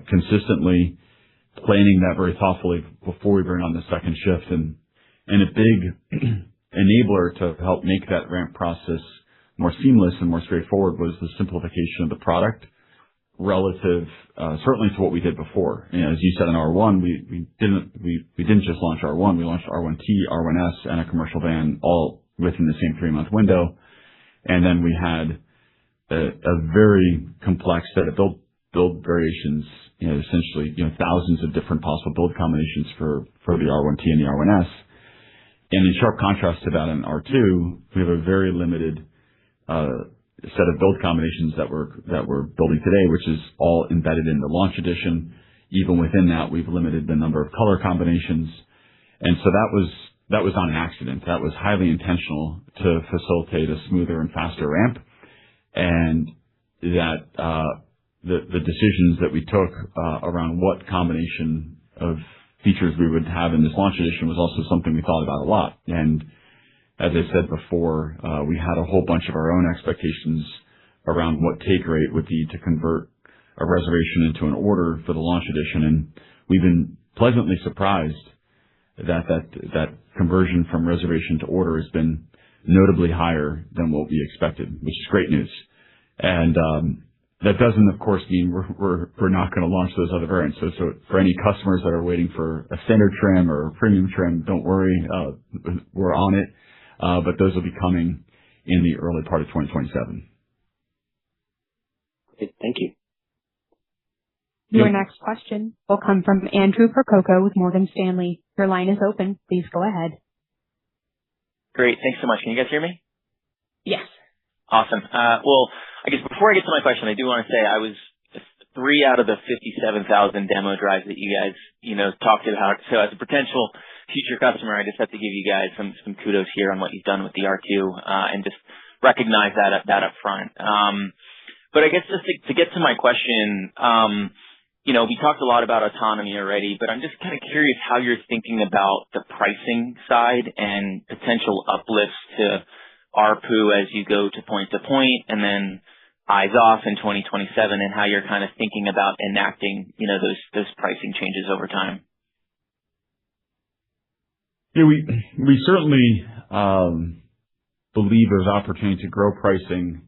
Speaker 2: consistently, planning that very thoughtfully before we bring on the second shift. And And a big enabler to help make that ramp process more seamless and more straightforward was the simplification of the product relative, certainly to what we did before. And as you said in R1, we didn't just launch R1, we launched R1T, R1S, and a commercial van all within the same 3-month window. And then we had a very complex set of build variations, essentially, thousands of different possible build combinations for the R1T and the R1S. And in sharp contrast to that in R2, we have a very limited set of build combinations that we're building today, which is all embedded in the launch edition. Even within that, we've limited the number of color combinations. And so that was on accident. That was highly intentional to facilitate a smoother and faster ramp. And that the decisions that we took around what combination of features we would have in this launch edition was also something we thought about a lot. And as I said before, we had a whole bunch of our own expectations around what take rate would be to convert a reservation into an order for the launch edition. And we've been pleasantly surprised that conversion from reservation to order has been notably higher than what we expected, which is great news. And that doesn't, of course, mean we're not going to launch those other variants. So for any customers that are waiting for a standard trim or a premium trim, don't worry, we're on it. But those will be coming in the early part of 2027.
Speaker 11: Okay, thank you.
Speaker 4: Your next question will come from Andrew Percoco with Morgan Stanley. Your line is open. Please go ahead.
Speaker 12: Great. Thanks so much. Can you guys hear me?
Speaker 3: Yes.
Speaker 12: Awesome. Well, I guess before I get to my question, I do want to say I was 3 out of the 57,000 demo drives that you guys, talked about. So as a potential future customer, I just have to give you guys some kudos here on what you've done with the R2, and just recognize that up front. But I guess just to get to my question, we talked a lot about autonomy already, but I'm just kind of curious how you're thinking about the pricing side and potential uplifts to ARPU as you go to point, and then eyes off in 2027, and how you're kind of thinking about enacting, those pricing changes over time.
Speaker 2: Yeah, we certainly believe there's opportunity to grow pricing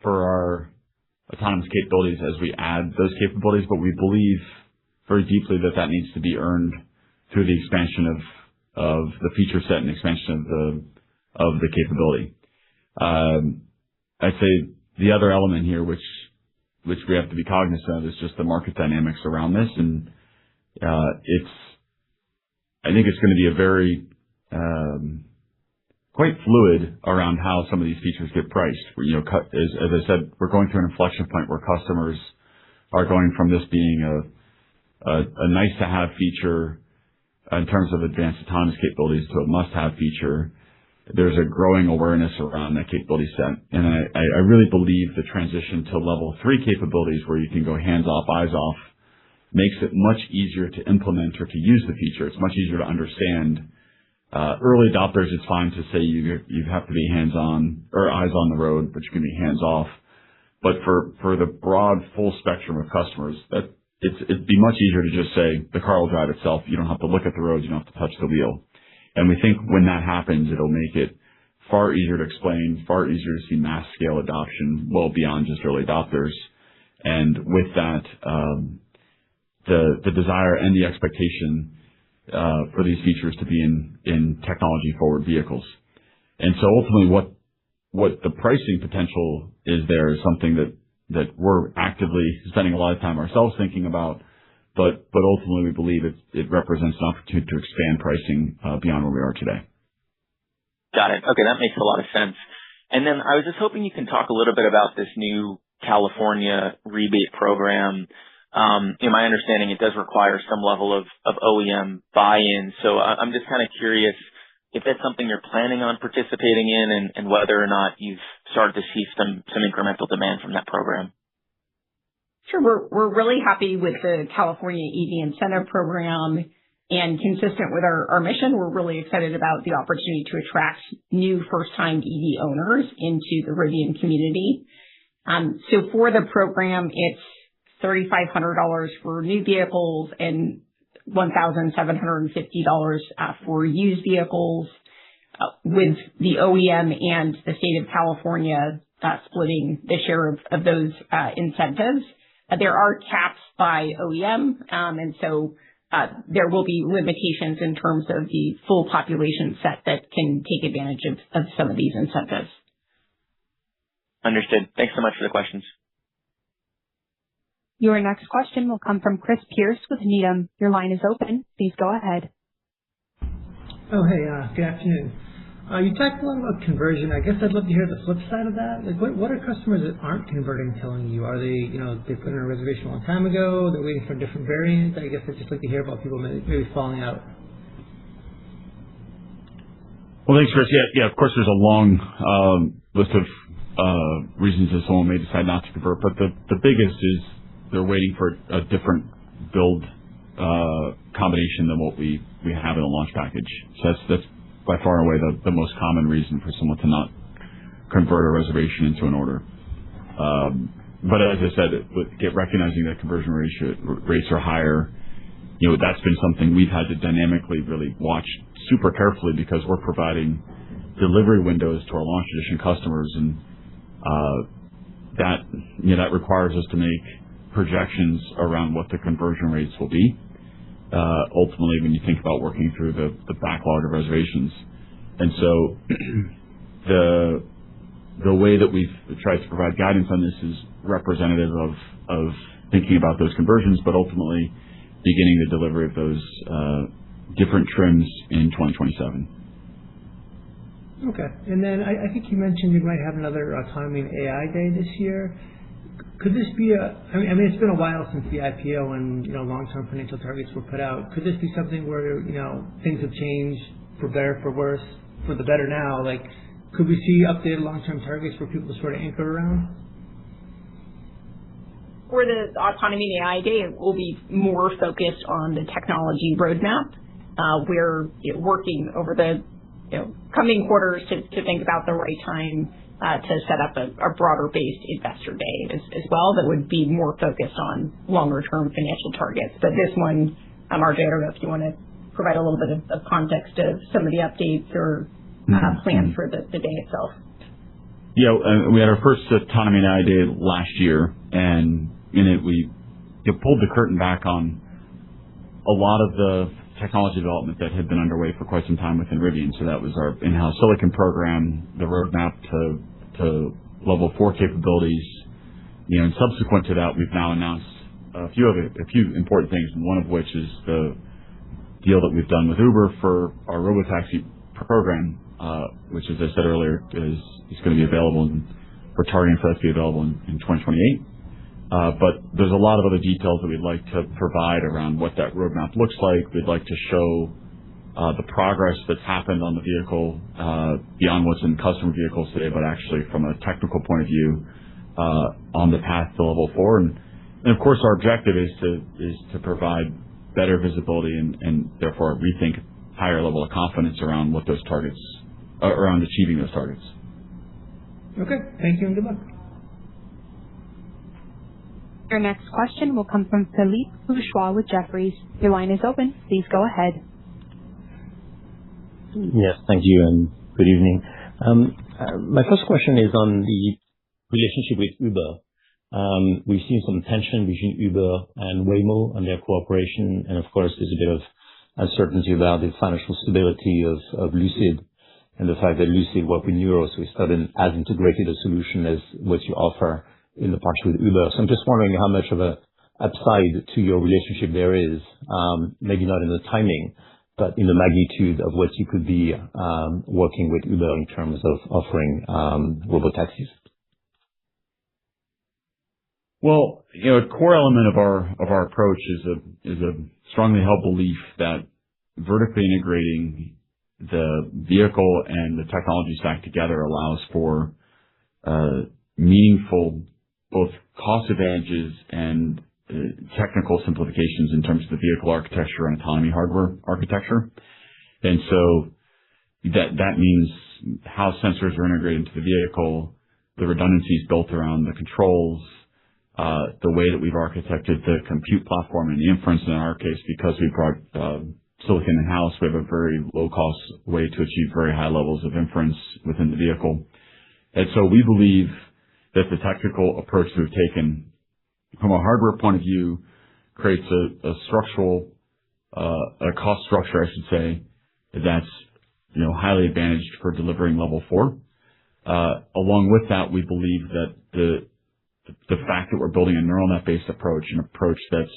Speaker 2: for our autonomous capabilities as we add those capabilities, but we believe very deeply that needs to be earned through the expansion of the feature set and expansion of the capability. I'd say the other element here, which we have to be cognizant of, is just the market dynamics around this. And I think it's going to be a very quite fluid around how some of these features get priced. As I said, we're going through an inflection point where customers are going from this being a nice to have feature in terms of advanced autonomous capabilities to a must-have feature. There's a growing awareness around that capability set. And I really believe the transition to level 3 capabilities, where you can go hands off, eyes off, makes it much easier to implement or to use the feature. It's much easier to understand. Early adopters, it's fine to say you have to be hands on or eyes on the road, but you can be hands off. But for the broad full spectrum of customers, it'd be much easier to just say the car will drive itself. You don't have to look at the road. You don't have to touch the wheel. And we think when that happens, it'll make it far easier to explain, far easier to see mass scale adoption well beyond just early adopters. And with that, the desire and the expectation for these features to be in technology forward vehicles. And so ultimately what the pricing potential is there is something that we're actively spending a lot of time ourselves thinking about. But ultimately, we believe it represents an opportunity to expand pricing beyond where we are today.
Speaker 12: Got it. Okay, that makes a lot of sense. And then I was just hoping you can talk a little bit about this new California rebate program. In my understanding, it does require some level of OEM buy-in. So I'm just kind of curious if that's something you're planning on participating in, and whether or not you've started to see some incremental demand from that program.
Speaker 3: Sure. We're really happy with the California EV incentive program, and consistent with our mission, we're really excited about the opportunity to attract new first-time EV owners into the Rivian community. So for the program, it's $3,500 for new vehicles and $1,750 for used vehicles, with the OEM and the state of California splitting the share of those incentives. There are caps by OEM, and so there will be limitations in terms of the full population set that can take advantage of some of these incentives.
Speaker 12: Understood. Thanks so much for the questions.
Speaker 4: Your next question will come from Chris Pierce with Needham. Your line is open. Please go ahead.
Speaker 13: Oh, hey, good afternoon. You talked a lot about conversion. I guess I'd love to hear the flip side of that. Like, what are customers that aren't converting telling you? Are they, they put in a reservation a long time ago? They're waiting for a different variant? I guess I'd just like to hear about people maybe falling out.
Speaker 2: Well, thanks, Chris. Yeah. Of course, there's a long list of reasons that someone may decide not to convert, but the biggest is they're waiting for a different build combination than what we have in the launch package. So that's by far and away the most common reason for someone to not convert a reservation into an order. But as I said, recognizing that conversion rates are higher, that's been something we've had to dynamically really watch super carefully, because we're providing delivery windows to our launch edition customers, and that requires us to make projections around what the conversion rates will be. Ultimately, when you think about working through the backlog of reservations. And so the way that we've tried to provide guidance on this is representative of thinking about those conversions, but ultimately beginning the delivery of those different trims in 2027.
Speaker 13: Okay. And then I think you mentioned you might have another Autonomy and AI Day this year. Could this be I mean, it's been a while since the IPO and, long-term financial targets were put out. Could this be something where, things have changed for better, for worse, for the better now? Like, could we see updated long-term targets for people to sort of anchor around?
Speaker 3: For the Autonomy and AI Day, it will be more focused on the technology roadmap. We're working over the coming quarters to think about the right time to set up a broader-based investor day as well that would be more focused on longer-term financial targets. But this one, RJ, I don't know if you want to provide a little bit of context of some of the updates or plans for the day itself.
Speaker 2: Yeah, we had our first Autonomy and AI Day last year, and in it we pulled the curtain back on a lot of the technology development that had been underway for quite some time within Rivian. So that was our in-house silicon program, the roadmap to level 4 capabilities. And subsequent to that, we've now announced a few important things, one of which is the deal that we've done with Uber for our robotaxi program, which, as I said earlier, is going to be available, and we're targeting for that to be available in 2028. But there's a lot of other details that we'd like to provide around what that roadmap looks like. We'd like to show the progress that's happened on the vehicle beyond what's in customer vehicles today, but actually from a technical point of view on the path to level 4. And of course, our objective is to provide better visibility and therefore we think higher level of confidence around what those targets, around achieving those targets.
Speaker 13: Okay, thank you and good luck.
Speaker 4: Your next question will come from Philippe Bourgeois with Jefferies. Your line is open. Please go ahead.
Speaker 14: Yes, thank you and good evening. My first question is on the relationship with Uber. We've seen some tension between Uber and Waymo and their cooperation, and of course there's a bit of uncertainty about the financial stability of Lucid and the fact that Lucid worked with Nuro, so it's not as integrated a solution as what you offer in the partnership with Uber. So I'm just wondering how much of a upside to your relationship there is, maybe not in the timing, but in the magnitude of what you could be working with Uber in terms of offering robotaxis.
Speaker 2: Well, a core element of our approach is a strongly held belief that vertically integrating the vehicle and the technology stack together allows for meaningful both cost advantages and technical simplifications in terms of the vehicle architecture and autonomy hardware architecture. And so that means how sensors are integrated into the vehicle, the redundancies built around the controls, the way that we've architected the compute platform and the inference in our case, because we brought silicon in-house, we have a very low-cost way to achieve very high levels of inference within the vehicle. And so we believe that the technical approach we've taken from a hardware point of view creates a structural, a cost structure, I should say, that's, highly advantaged for delivering level 4. Along with that, we believe that the fact that we're building a neural net-based approach, an approach that's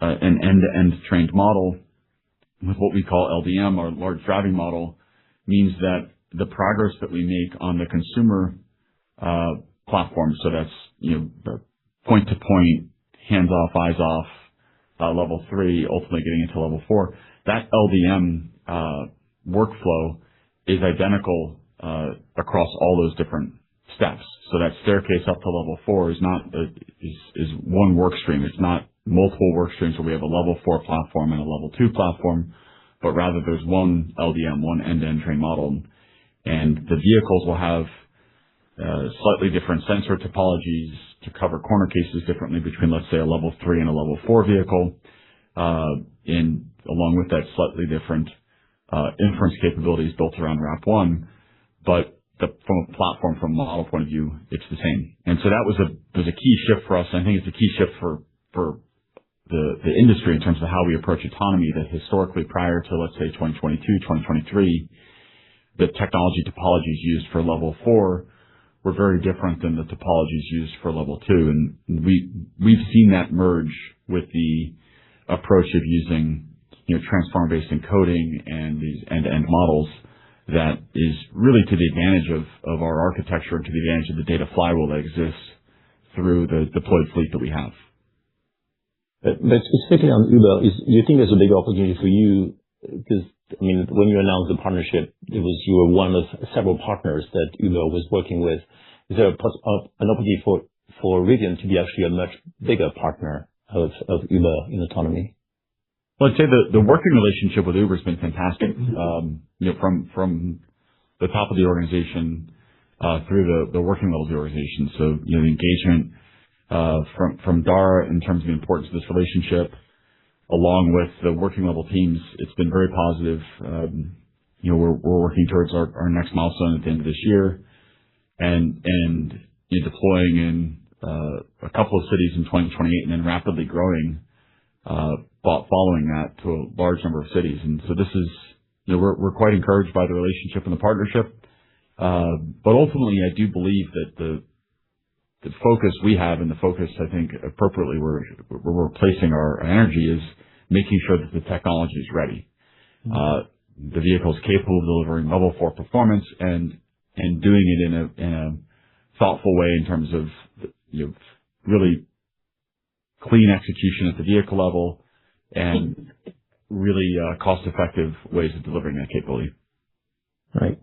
Speaker 2: an end-to-end trained model with what we call LDM, or large driving model, means that the progress that we make on the consumer platform, so that's the point-to-point, hands-off, eyes-off, level 3, ultimately getting into level 4, that LDM workflow is identical across all those different steps. So that staircase up to level 4 is not is one work stream. It's not multiple work streams where we have a level 4 platform and a level 2 platform, but rather there's one LDM, one end-to-end trained model, and the vehicles will have slightly different sensor topologies to cover corner cases differently between, let's say, a level 3 and a level 4 vehicle, and along with that, slightly different inference capabilities built around RAP1, but from a platform, from a model point of view, it's the same. And so that was a key shift for us. And I think it's a key shift for the industry in terms of how we approach autonomy, that historically prior to, let's say, 2022, 2023, the technology topologies used for level 4 were very different than the topologies used for level 2. And we've seen that merge with the approach of using transformer-based encoding and these end-to-end models that is really to the advantage of our architecture and to the advantage of the data flywheel that exists through the deployed fleet that we have.
Speaker 14: But specifically on Uber, do you think there's a big opportunity for you? Because, when you announced the partnership, you were one of several partners that Uber was working with. Is there an opportunity for Rivian to be actually a much bigger partner of Uber in autonomy?
Speaker 2: Well, I'd say the working relationship with Uber has been fantastic. From the top of the organization through the working level of the organization. So, the engagement from Dara in terms of the importance of this relationship, along with the working level teams, it's been very positive. We're working towards our next milestone at the end of this year, and deploying in a couple of cities in 2028, and then rapidly growing following that to a large number of cities. And so this is, we're quite encouraged by the relationship and the partnership. But ultimately, I do believe that the focus we have, and the focus, I think, appropriately where we're placing our energy, is making sure that the technology is ready. The vehicle is capable of delivering level 4 performance and doing it in a thoughtful way in terms of really clean execution at the vehicle level and really cost-effective ways of delivering that capability.
Speaker 14: Right.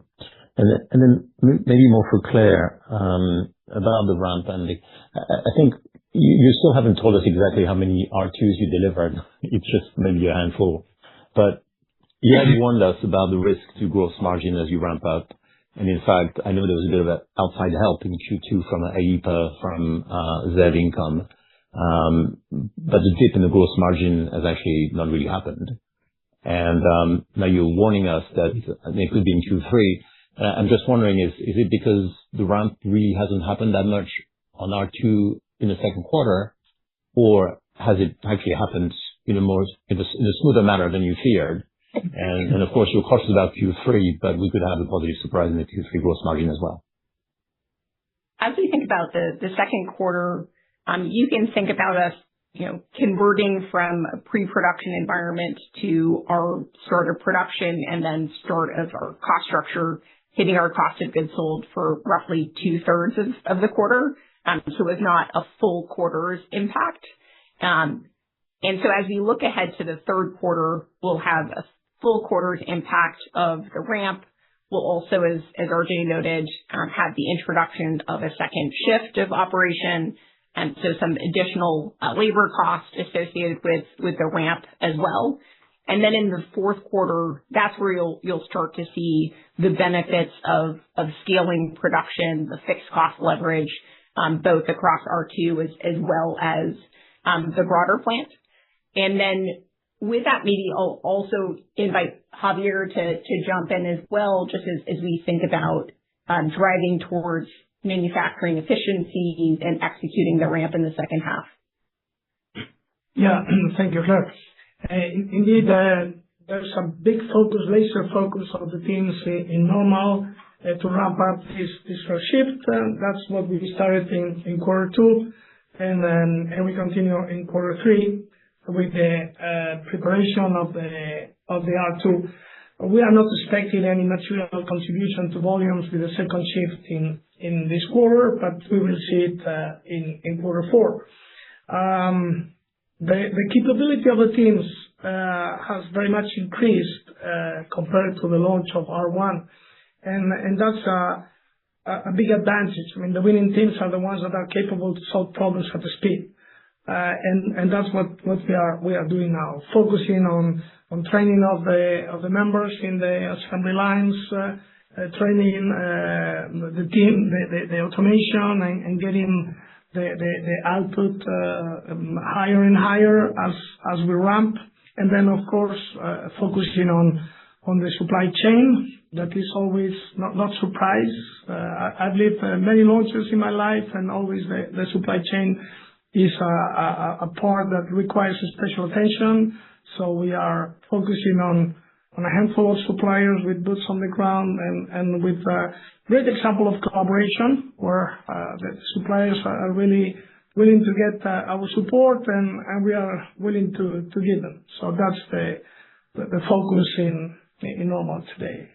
Speaker 14: And then maybe more for Claire about the ramp. And I think you still haven't told us exactly how many R2s you delivered. It's just maybe a handful. But you had warned us about the risk to gross margin as you ramp up. And in fact, I know there was a bit of outside help in Q2 from AIPA, from ZEV income. But the dip in the gross margin has actually not really happened. And now you're warning us that it could be in Q3. I'm just wondering, is it because the ramp really hasn't happened that much on R2 in the second quarter, or has it actually happened in a smoother manner than you feared? And of course, you're cautious about Q3, but we could have a positive surprise in the Q3 gross margin as well.
Speaker 3: As we think about the second quarter, you can think about us, converting from a pre-production environment to our start of production, and then start of our cost structure hitting our cost of goods sold for roughly 2/3 of the quarter. So it's not a full quarter's impact. And so as we look ahead to the third quarter, we'll have a full quarter's impact of the ramp. We'll also, as RJ noted, have the introduction of a second shift of operation, and so some additional labor costs associated with the ramp as well. And then in the fourth quarter, that's where you'll start to see the benefits of scaling production, the fixed cost leverage, both across R2 as well as the broader plant. And then with that meeting, I'll also invite Javier to jump in as well, just as we think about driving towards manufacturing efficiencies and executing the ramp in the second half.
Speaker 15: Yeah, thank you, Claire. Indeed, there's a big focus, laser focus of the teams in Normal to ramp up this first shift. That's what we started in quarter two, and we continue in quarter three with the preparation of the R2. We are not expecting any material contribution to volumes with the second shift in this quarter, but we will see it in quarter four. The capability of the teams has very much increased compared to the launch of R1, and that's a big advantage. I mean, the winning teams are the ones that are capable to solve problems at the speed, and that's what we are doing now, focusing on training of the members in the assembly lines, training the team, the automation, and getting the output higher and higher as we ramp. And then, of course, focusing on the supply chain. That is always not surprise. I've lived many launches in my life, and always the supply chain is a part that requires special attention. So we are focusing on a handful of suppliers with boots on the ground, and with a great example of collaboration where the suppliers are really willing to get our support, and we are willing to give them. So that's the focus in Normal today.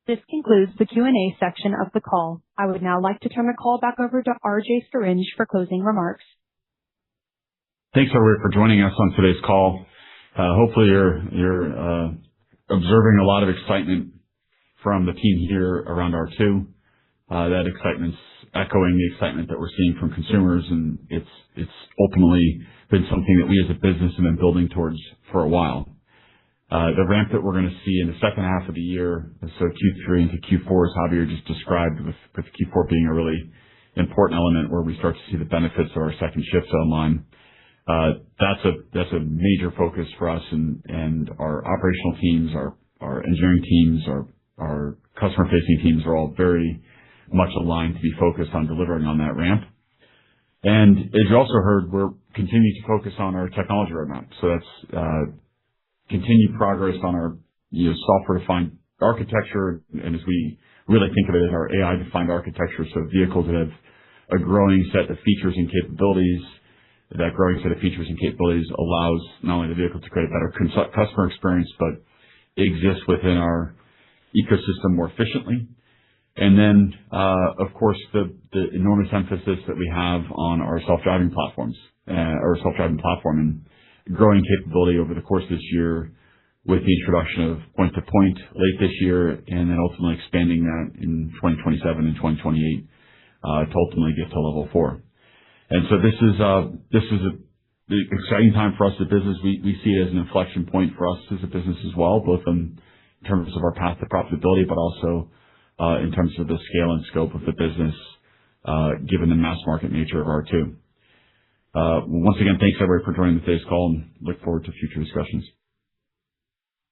Speaker 4: This concludes the Q&A section of the call. I would now like to turn the call back over to RJ Scaringe for closing remarks.
Speaker 2: Thanks, everybody, for joining us on today's call. Hopefully you're observing a lot of excitement from the team here around R2. That excitement's echoing the excitement that we're seeing from consumers, and it's ultimately been something that we as a business have been building towards for a while. The ramp that we're going to see in the second half of the year, so Q3 into Q4, as Javier just described, with Q4 being a really important element where we start to see the benefits of our second shift online. That's a major focus for us, and our operational teams, our engineering teams, our customer-facing teams are all very much aligned to be focused on delivering on that ramp. And as you also heard, we're continuing to focus on our technology roadmap. So that's continued progress on our software-defined architecture, and as we really think of it as our AI-defined architecture, so vehicles that have a growing set of features and capabilities. That growing set of features and capabilities allows not only the vehicle to create a better customer experience, but exists within our ecosystem more efficiently. And then, of course, the enormous emphasis that we have on our self-driving platforms, or self-driving platform, and growing capability over the course of this year with the introduction of point-to-point late this year, and then ultimately expanding that in 2027 and 2028 to ultimately get to level 4. And so this is the exciting time for us as a business. We see it as an inflection point for us as a business as well, both in terms of our path to profitability, but also in terms of the scale and scope of the business, given the mass market nature of R2. Once again, thanks everybody for joining today's call, and look forward to future discussions.